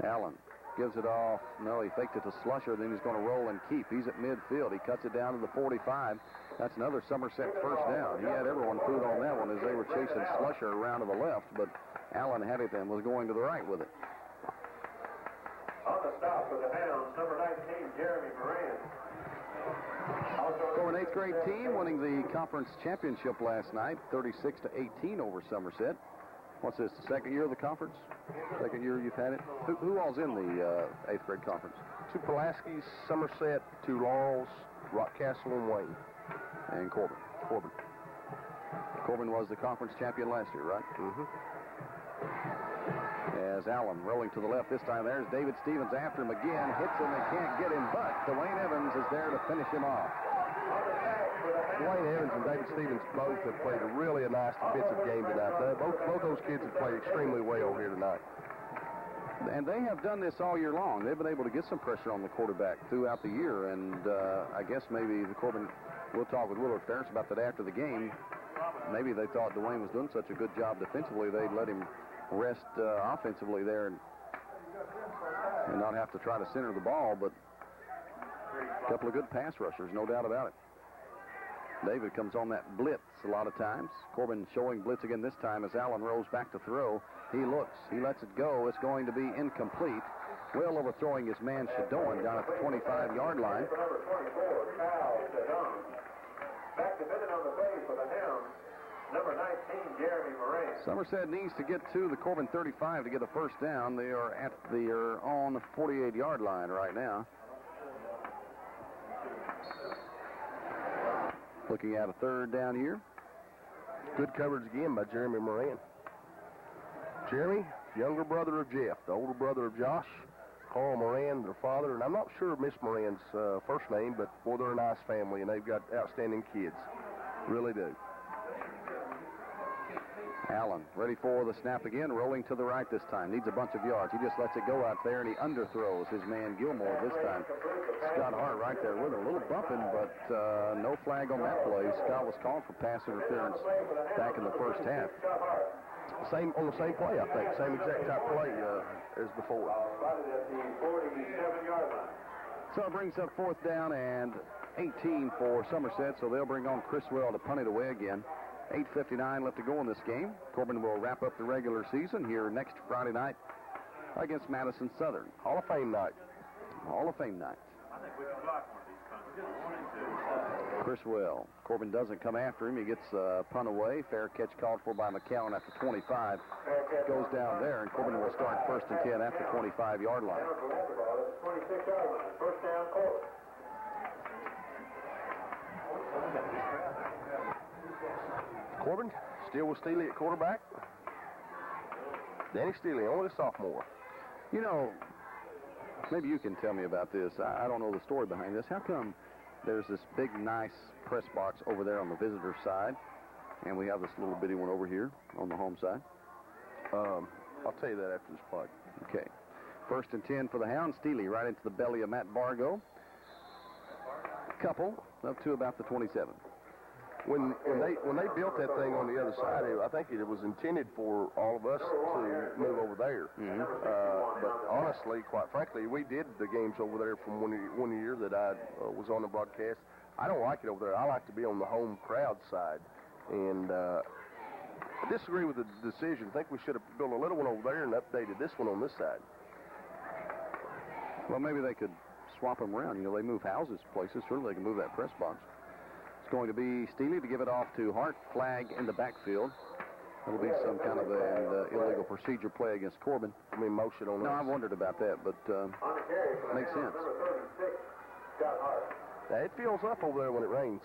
Allen gives it off. No, he faked it to Slusher, then he's going to roll and keep. He's at midfield. He cuts it down to the 45. That's another Somerset first down. He had everyone fooled on that one as they were chasing Slusher around to the left, but Allen had it and was going to the right with it. On the stop for the Hounds, number 19, Jeremy Moran. So an 8th grade team winning the conference championship last night, 36-18 over Somerset. What's this, the second year of the conference? Second year you've had it? Who all's in the 8th grade conference? 2 Pulaski's, Somerset, 2 Laurels, Rockcastle, and Wayne. And Corbin. Corbin was the conference champion last year, right? Mm-hmm. As Allen rolling to the left this time. There's David Stevens after him again. Hits him and can't get him, but Dwayne Evans is there to finish him off. Dwayne Evans and David Stevens both have played a nice defensive game tonight. Both those kids have played extremely well here tonight. And they have done this all year long. They've been able to get some pressure on the quarterback throughout the year, and I guess maybe the Corbin, we'll talk with Willard Ferris about that after the game. Maybe they thought Dwayne was doing such a good job defensively, they'd let him rest offensively there and not have to try to center the ball, but a couple of good pass rushers, no doubt about it. David comes on that blitz a lot of times. Corbin showing blitz again this time as Allen rolls back to throw. He looks. He lets it go. It's going to be incomplete. Well overthrowing his man Shadon down at the 25-yard line. Number 24, Kyle Shadon. Back to middle on the play for the Hounds. Number 19, Jeremy Moran. Somerset needs to get to the Corbin 35 to get a first down. They are on the 48-yard line right now. Looking at a third down here. Good coverage again by Jeremy Moran. Jeremy, younger brother of Jeff, the older brother of Josh. Carl Moran, their father, and I'm not sure of Miss Moran's first name, but boy, they're a nice family, and they've got outstanding kids. Really do. Allen ready for the snap again, rolling to the right this time. Needs a bunch of yards. He just lets it go out there, and he underthrows his man Gilmore this time. Scott Hart right there with him. A little bumping, but no flag on that play. Scott was called for pass interference back in the first half. On the same play, I think. Same exact type play as before. So it brings up fourth down and 18 for Somerset, so they'll bring on Criswell to punt it away again. 8:59 left to go in this game. Corbin will wrap up the regular season here next Friday night against Madison Southern. Hall of Fame night. Hall of Fame night. Criswell. Corbin doesn't come after him. He gets punt away. Fair catch called for by McCowan at the 25. Goes down there, and Corbin will start first and 10 at the 25-yard line. 26-yard line. First down, Corbin. Corbin still with Steely at quarterback. Danny Steely, only a sophomore. You know, maybe you can tell me about this. I don't know the story behind this. How come there's this big, nice press box over there on the visitor side, and we have this little bitty one over here on the home side? I'll tell you that after this play. Okay. First and 10 for the Hounds. Steely right into the belly of Matt Bargo. Couple up to about the 27. When they built that thing on the other side, I think it was intended for all of us to move over there. Mm-hmm. But honestly, quite frankly, we did the games over there from one year that I was on the broadcast. I don't like it over there. I like to be on the home crowd side. And I disagree with the decision. I think we should have built a little one over there and updated this one on this side. Well, maybe they could swap them around. You know, they move houses places. Surely they can move that press box. It's going to be Steely to give it off to Hart. Flag in the backfield. It'll be some kind of an illegal procedure play against Corbin. I mean, motion on No, us. I wondered about that, but makes sense. Now, it fills up over there when it rains.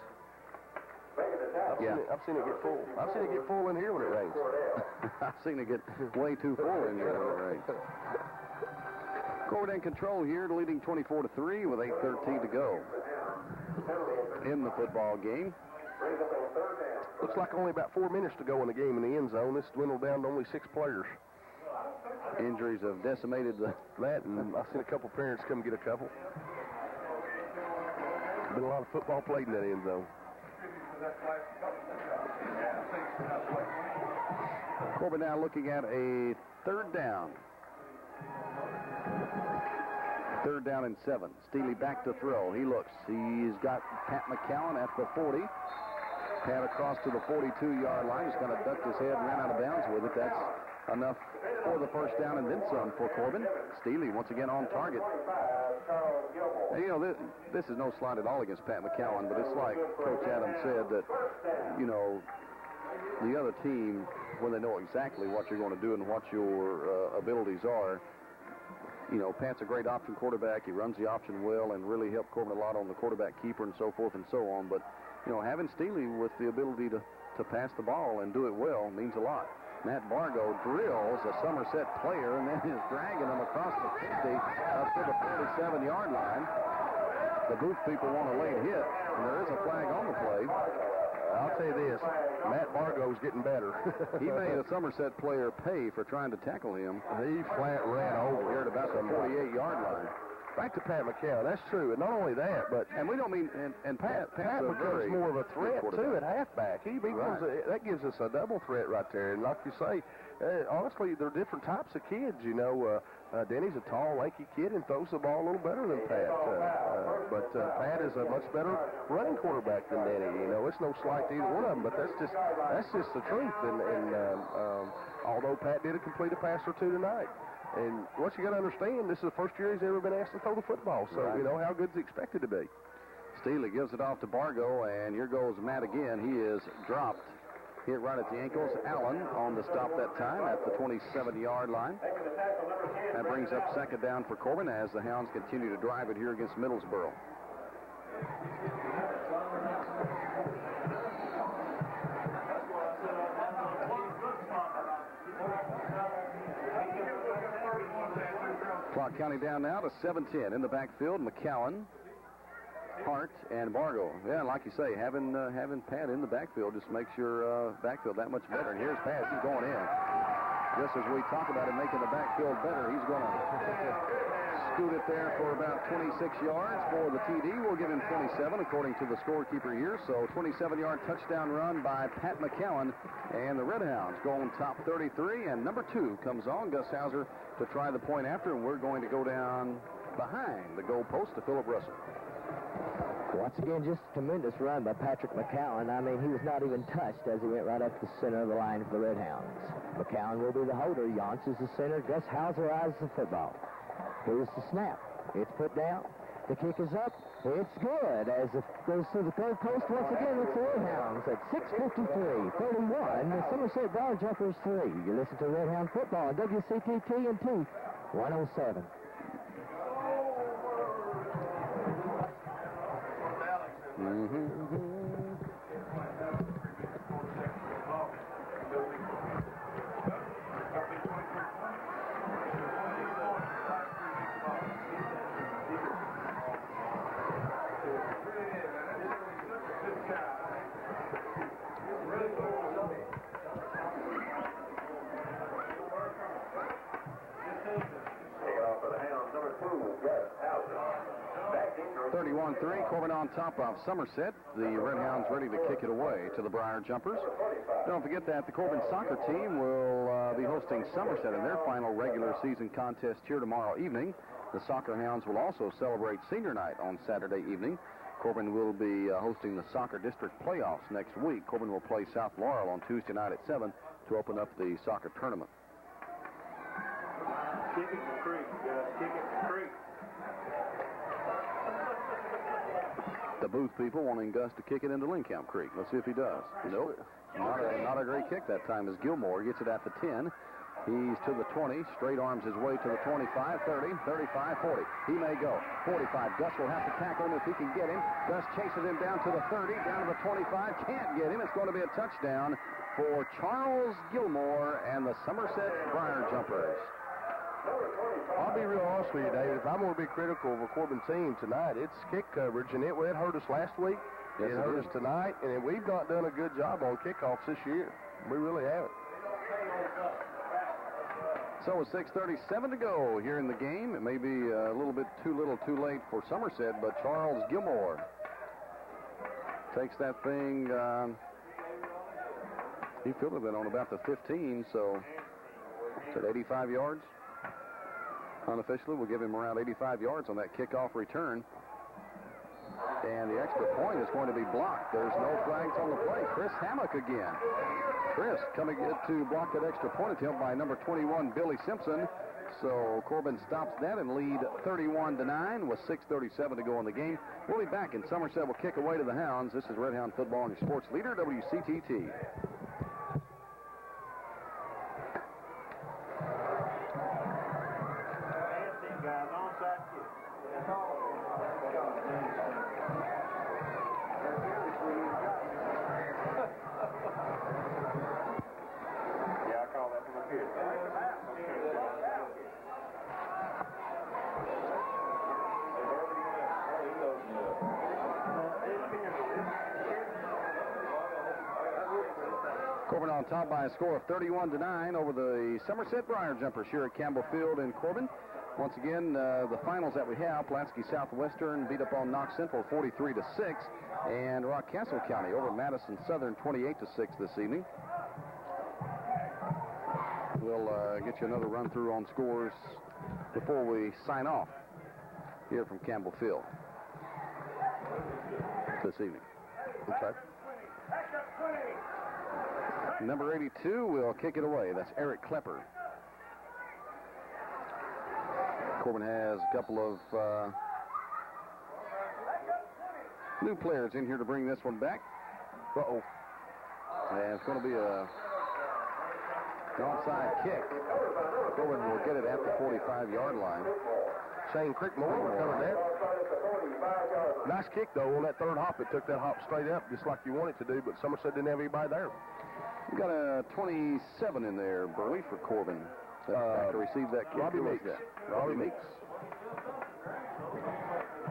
I've seen it get full. I've seen it get full in here when it rains. I've seen it get way too full in here when it rains. Corbin in control here, leading 24-3 with 8:13 to go in the football game. Looks like only about 4 minutes to go in the game in the end zone. This dwindled down to only 6 players. Injuries have decimated that, and I've seen a couple parents come get a couple. Been a lot of football played in that end zone. Corbin now looking at a third down. Third down and 7. Steely back to throw. He looks. He's got Pat McCowan at the 40. Pat across to the 42-yard line. He's kind of ducked his head and ran out of bounds with it. That's enough for the first down and then some for Corbin. Steely once again on target. And, you know, this is no slight at all against Pat McCowan, but it's like Coach Adams said that, you know, the other team, when they know exactly what you're going to do and what your abilities are, you know, Pat's a great option quarterback. He runs the option well and really helped Corbin a lot on the quarterback keeper and so forth and so on. But, you know, having Steely with the ability to pass the ball and do it well means a lot. Matt Bargo drills a Somerset player and then is dragging him across the 50 up to the 47-yard line. The Booth people want a late hit, and there is a flag on the play. I'll tell you this, Matt Bargo's getting better. He made a Somerset player pay for trying to tackle him. He flat ran over here at about the 48-yard line. Back to Pat McCown. That's true. And not only that, but... And we don't mean... And Pat becomes more of a threat, too, at halfback. He becomes that gives us a double threat right there. And like you say, honestly, they're different types of kids. You know, Denny's a tall, lanky kid and throws the ball a little better than Pat. But Pat is a much better running quarterback than Denny. You know, it's no slight to either one of them, but that's just the truth. And although Pat did complete a pass or two tonight. And what you got to understand, this is the first year he's ever been asked to throw the football. So, you know, how good's he expected to be? Steely gives it off to Bargo, and here goes Matt again. He is dropped, hit right at the ankles. Allen on the stop that time at the 27-yard line. That brings up second down for Corbin as the Hounds continue to drive it here against Middlesboro. Clock counting down now to 7:10 in the backfield. McCowan, Hart, and Bargo. Yeah, like you say, having Pat in the backfield just makes your backfield that much better. And here's Pat. He's going in. Just as we talk about him making the backfield better, he's going to scoot it there for about 26 yards for the TD. We'll give him 27 according to the scorekeeper here. So 27-yard touchdown run by Pat McCowan. And the Red Hounds go on top 33. And number 2 comes on, Gus Hauser, to try the point after. And we're going to go down behind the goal post to Philip Russell. Once again, just a tremendous run by Patrick McCowan. I mean, he was not even touched as he went right up the center of the line for the Red Hounds. McCowan will be the holder. Yance is the center. Gus Hauser eyes the football. Here's the snap. It's put down. The kick is up. It's good as it goes to the third post once again with the Red Hounds at 6:53, 31. The Somerset Bar Jumpers 3. You listen to Red Hound football on WCTT and 107. Corbin on top of Somerset. The Red Hounds ready to kick it away to the Briar Jumpers. Don't forget that the Corbin soccer team will be hosting Somerset in their final regular season contest here tomorrow evening. The Soccer Hounds will also celebrate senior night on Saturday evening. Corbin will be hosting the soccer district playoffs next week. Corbin will play South Laurel on Tuesday night at 7 to open up the soccer tournament. Kick it to Creek, guys. Kick it to Creek. The Booth people wanting Gus to kick it into Lincoln Creek. Let's see if he does. Nope. Not a great kick that time as Gilmore gets it at the 10. He's to the 20, straight arms his way to the 25, 30, 35, 40. He may go. 45. Gus will have to tackle him if he can get him. Gus chases him down to the 30, down to the 25. Can't get him. It's going to be a touchdown for Charles Gilmore and the Somerset Briar Jumpers. I'll be real honest with you, David. If I'm going to be critical of a Corbin team tonight, it's kick coverage, and it hurt us last week. Yes, it hurt us tonight, and we've not done a good job on kickoffs this year. We really haven't. So with 6:37 to go here in the game, it may be a little bit too little too late for Somerset, but Charles Gilmore takes that thing. He fielded it on about the 15, so it's at 85 yards. Unofficially, we'll give him around 85 yards on that kickoff return. And the extra point is going to be blocked. There's no flags on the play. Chris Hammock again. Chris coming in to block that extra point attempt by number 21, Billy Simpson. So Corbin stops that and lead 31-9 with 6:37 to go in the game. We'll be back, and Somerset will kick away to the Hounds. This is Red Hound Football and your sports leader, WCTT. Corbin on top by a score of 31-9 over the Somerset Briar Jumpers here at Campbell Field in Corbin. Once again, the finals that we have, Pulaski Southwestern beat up on Knox Central 43-6, and Rockcastle County over Madison Southern 28-6 this evening. We'll get you another run through on scores before we sign off here from Campbell Field this evening. Okay. Number 82 will kick it away. That's Eric Klepper. Corbin has a couple of new players in here to bring this one back. Uh-oh. And it's going to be an onside kick. Corbin will get it at the 45-yard line. Shane Crickmore covered that. Nice kick, though, on that third hop. It took that hop straight up, just like you want it to do, but Somerset didn't have anybody there. We got a 27 in there, Burley, for Corbin. To receive that kick. Robbie Meeks. Robbie Meeks.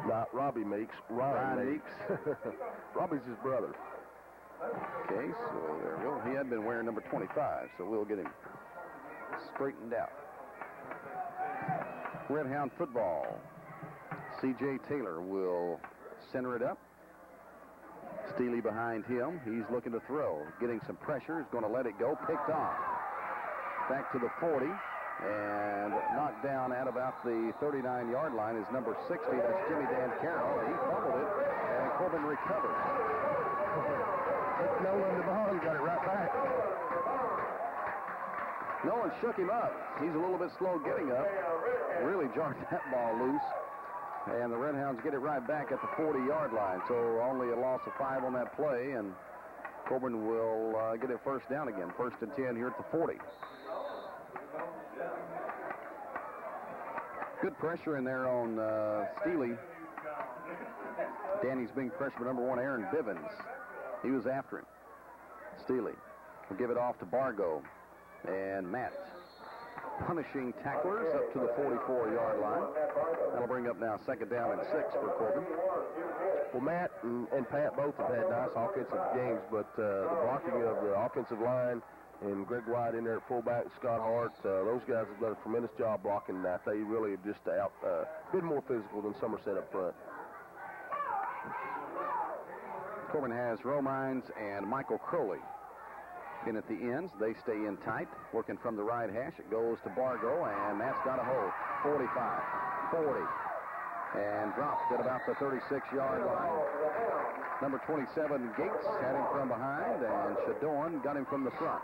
Not Robbie Meeks. Ryan Meeks. Robbie's his brother. Okay, so there we go. He had been wearing number 25, so we'll get him straightened out. Red Hound football. C.J. Taylor will center it up. Steely behind him. He's looking to throw. Getting some pressure. He's going to let it go. Picked off. Back to the 40. And knocked down at about the 39-yard line is number 60. That's Jimmy Dan Carroll. He fumbled it. And Corbin recovered. Nolan the ball. He got it right back. Nolan shook him up. He's a little bit slow getting up. Really jarred that ball loose. And the Red Hounds get it right back at the 40-yard line. So only a loss of 5 on that play, and Corbin will get it first down again. 1st and 10 here at the 40. Good pressure in there on Steely. Danny's being pressured by number 1, Aaron Bivens. He was after him. Steely will give it off to Bargo. And Matt punishing tacklers up to the 44-yard line. That'll bring up now 2nd down and 6 for Corbin. Well, Matt and Pat both have had nice offensive games, but the blocking of the offensive line and Greg White in there at fullback, Scott Hart, those guys have done a tremendous job blocking that. They really have just been more physical than Somerset up front. Corbin has Romines and Michael Crowley in at the ends. They stay in tight, working from the right hash. It goes to Bargo, and that's got a hold. 45, 40, and dropped at about the 36-yard line. Number 27, Gates, had him from behind, and Shadorn got him from the front.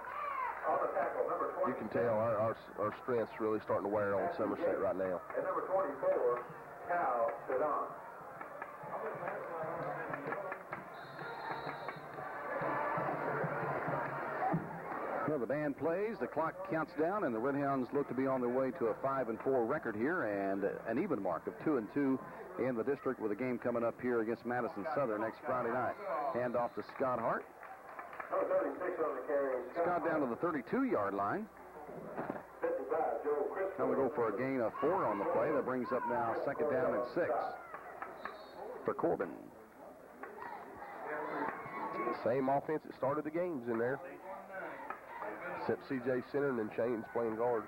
You can tell our strength's really starting to wear on Somerset right now. And number 24, Cal Shadorn. Well, the band plays, the clock counts down, and the Red Hounds look to be on their way to a 5-4 record here and an even mark of 2-2 in the district with a game coming up here against Madison Southern next Friday night. Hand off to Scott Hart. Scott down to the 32-yard line. Now we go for a gain of 4 on the play. That brings up now 2nd down and 6 for Corbin. Same offense that started the games in there. Except C.J. center and then Shane's playing guard.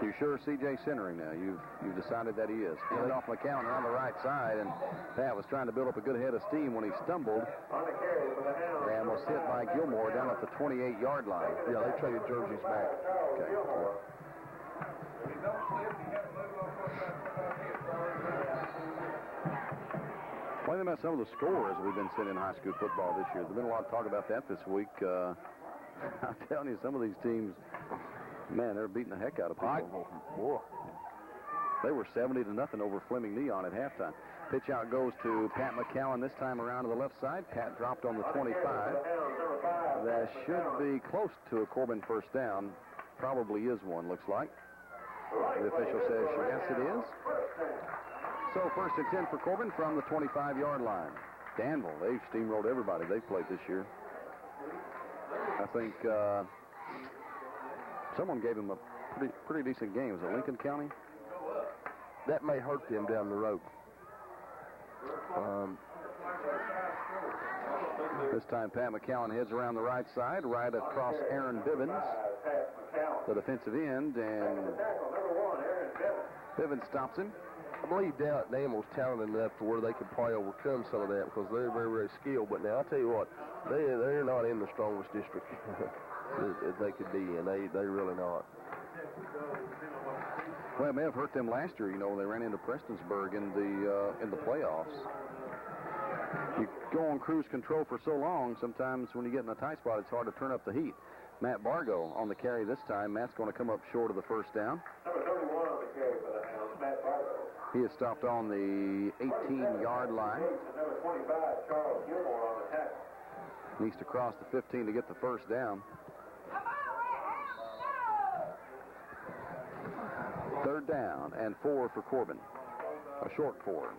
You sure C.J. centering now? You've decided that he is. Hand off McCown on the right side, and Pat was trying to build up a good head of steam when he stumbled and was hit by Gilmore down at the 28-yard line. Yeah, they traded jerseys back. Okay. If he don't slip, he got to move on football hit. Well, about some of the scores we've been seeing in high school football this year. There's been a lot of talk about that this week. I'm telling you, some of these teams, man, they're beating the heck out of people. Boy. They were 70-0 over Fleming Neon at halftime. Pitch out goes to Pat McCowan this time around to the left side. Pat dropped on the 25. That should be close to a Corbin first down. Probably is one, looks like. The official says yes, it is. So first and 10 for Corbin from the 25-yard line. Danville, they've steamrolled everybody they've played this year. I think someone gave him a pretty decent game. Was it Lincoln County? That may hurt them down the road. This time Pat McCowan heads around the right side, right across Aaron Bivens, the defensive end, and Bivens stops him. I believe Danville's talented enough to where they could probably overcome some of that because they're very, very skilled. But now, I'll tell you what, they're not in the strongest district that they could be in. They're really not. Well, it may have hurt them last year, you know, when they ran into Prestonsburg in the playoffs. You go on cruise control for so long, sometimes when you get in a tight spot, it's hard to turn up the heat. Matt Bargo on the carry this time. Matt's going to come up short of the first down. Number 31 on the carry for the Hounds, Matt Bargo. He is stopped on the 18-yard line. Number 25, Charles Gilmore on the tackle. Needs to cross the 15 to get the first down. Third down and 4 for Corbin. A short 4.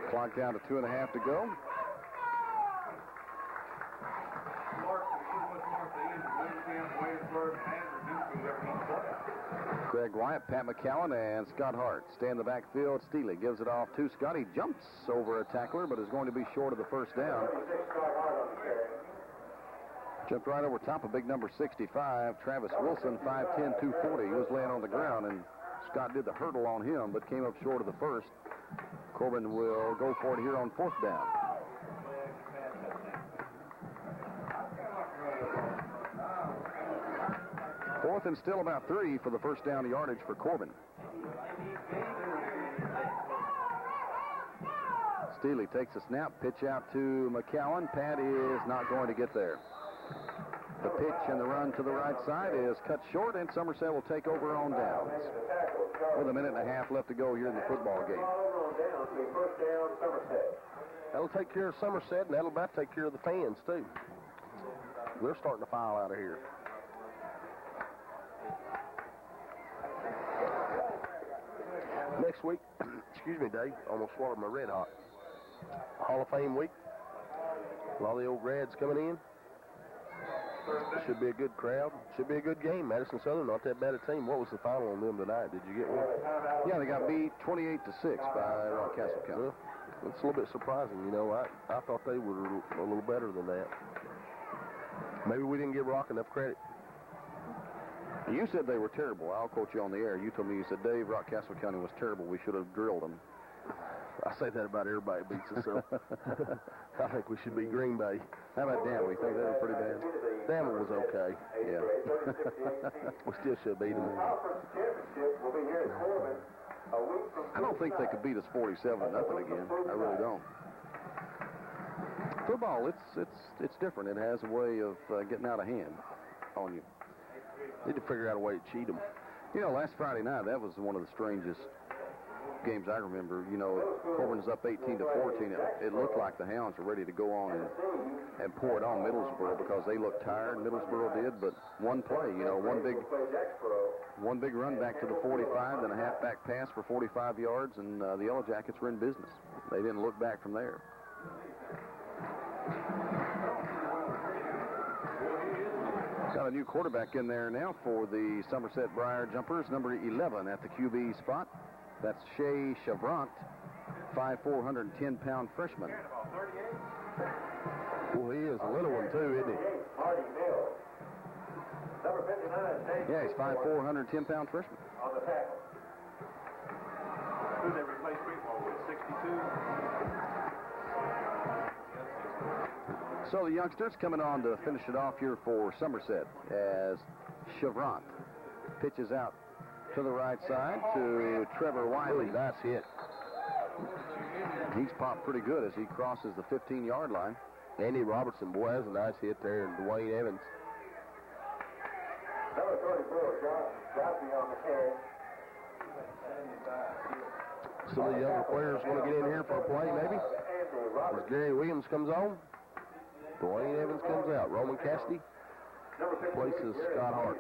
Clock down to 2.5 to go. Greg Wyatt, Pat McCowan, and Scott Hart stay in the backfield. Steely gives it off to Scott. He jumps over a tackler, but is going to be short of the first down. Jumped right over top of big number 65, Travis Wilson, 5'10", 240. He was laying on the ground, and Scott did the hurdle on him, but came up short of the first. Corbin will go for it here on fourth down. Fourth and still about 3 for the first down yardage for Corbin. Steely takes a snap, pitch out to McCowan. Pat is not going to get there. The pitch and the run to the right side is cut short, and Somerset will take over on downs. With a minute and a half left to go here in the football game. That'll take care of Somerset, and that'll about take care of the fans, too. They're starting to file out of here. Next week, excuse me, Dave, almost swallowed my Red Hot. Hall of Fame week. A lot of the old grads coming in. Should be a good crowd. Should be a good game. Madison Southern, not that bad a team. What was the final on them tonight? Did you get one? Yeah, they got beat 28-6 by Rockcastle County. Well, it's a little bit surprising. You know, I thought they were a little better than that. Maybe we didn't give Rock enough credit. You said they were terrible. I'll quote you on the air. You told me, you said, Dave, Rockcastle County was terrible. We should have drilled them. I say that about everybody that beats us, so I think we should beat Green Bay. How about Danville? You think they were pretty bad? Danville was okay. Yeah. We still should beat them. I don't think they could beat us 47-0 again. I really don't. Football, it's different. It has a way of getting out of hand on you. Need to figure out a way to cheat them. You know, last Friday night, that was one of the strangest games I remember. You know, Corbin's up 18-14. It looked like the Hounds were ready to go on and pour it on Middlesboro because they looked tired. Middlesboro did, but one play, you know, one big run back to the 45, then a halfback pass for 45 yards, and the Yellow Jackets were in business. They didn't look back from there. Got a new quarterback in there now for the Somerset Briar Jumpers, number 11 at the QB spot. That's Shea Chevrant, 5'4", 110-pound freshman. Well, he is a little one, too, isn't he? Yeah, he's 5'4", 110-pound freshman. On the tackle. Who they replaced Whitmore with? 62? So the youngsters coming on to finish it off here for Somerset as Chevrant pitches out to the right side to Trevor Wiley. Nice hit. He's popped pretty good as he crosses the 15-yard line. Andy Robertson, boy, that's a nice hit there, and Dwayne Evans. Number 34, Johnson on the catch. Some of the younger players want to get in here for a play, maybe. As Gary Williams comes on, Dwayne Evans comes out. Roman Cassidy places Scott Hart.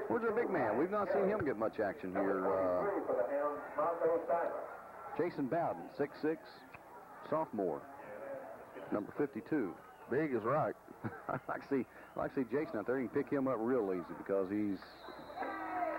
Where's our big man? We've not seen him get much action here. Jason Bowden, 6'6", sophomore, number 52. Big is right. I like to see Jason out there. You can pick him up real easy because he's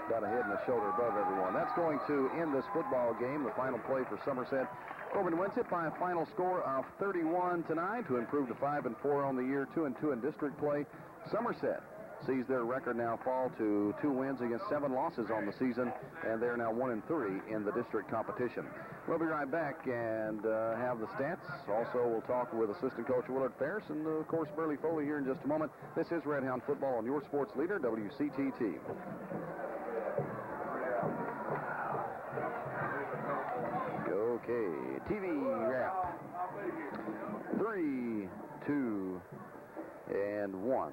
got a head and a shoulder above everyone. That's going to end this football game. The final play for Somerset. Corbin wins it by a final score of 31-9 to improve to 5-4 on the year, 2-2 in district play. Somerset sees their record now fall to 2 wins against 7 losses on the season, and they're now 1-3 in the district competition. We'll be right back and have the stats. Also, we'll talk with assistant coach Willard Ferris and, of course, Burley Foley here in just a moment. This is Red Hound Football on your sports leader, WCTT. Okay, TV wrap. 3, 2, and 1.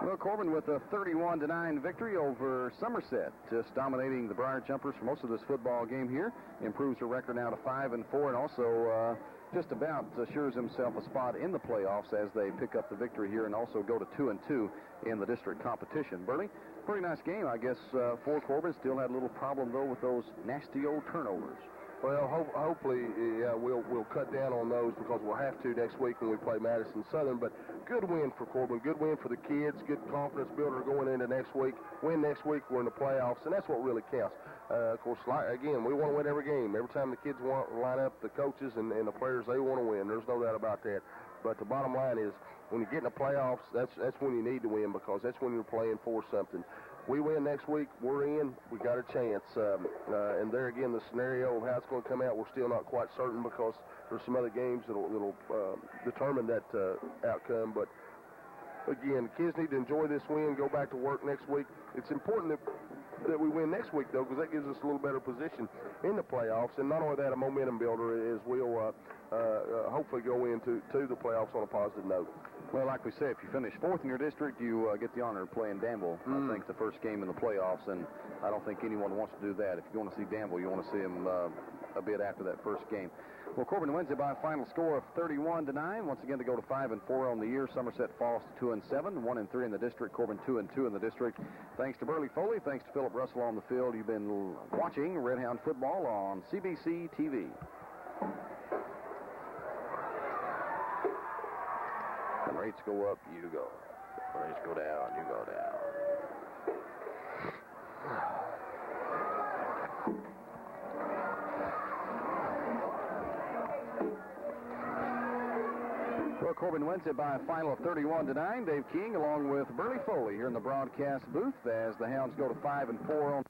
Well, Corbin with a 31-9 victory over Somerset, just dominating the Briar Jumpers for most of this football game here. Improves their record now to 5-4, and also just about assures himself a spot in the playoffs as they pick up the victory here and also go to 2-2 in the district competition. Burley, pretty nice game, I guess, for Corbin. Still had a little problem, though, with those nasty old turnovers. Well, hopefully, yeah, we'll cut down on those because we'll have to next week when we play Madison Southern. But good win for Corbin, good win for the kids, good confidence builder going into next week. Win next week, we're in the playoffs, and that's what really counts. Of course, again, we want to win every game. Every time the kids want to line up, the coaches and the players, they want to win. There's no doubt about that. But the bottom line is, when you get in the playoffs, that's when you need to win because that's when you're playing for something. We win next week, we're in, we got a chance. And there again, the scenario of how it's going to come out, we're still not quite certain because there's some other games that'll determine that outcome. But again, the kids need to enjoy this win, go back to work next week. It's important that we win next week, though, because that gives us a little better position in the playoffs. And not only that, a momentum builder is we'll hopefully go into the playoffs on a positive note. Well, like we say, if you finish 4th in your district, you get the honor of playing Danville, I think, the first game in the playoffs, and I don't think anyone wants to do that. If you want to see Danville, you want to see them a bit after that first game. Well, Corbin wins it by a final score of 31-9. Once again, to go to 5-4 on the year. Somerset falls to 2-7, 1-3 in the district. Corbin 2-2 in the district. Thanks to Burley Foley. Thanks to Philip Russell on the field. You've been watching Red Hound Football on CBC TV. When rates go up, you go. When rates go down, you go down. Well, Corbin wins it by a final of 31-9. Dave King along with Burley Foley here in the broadcast booth as the Hounds go to 5-4 on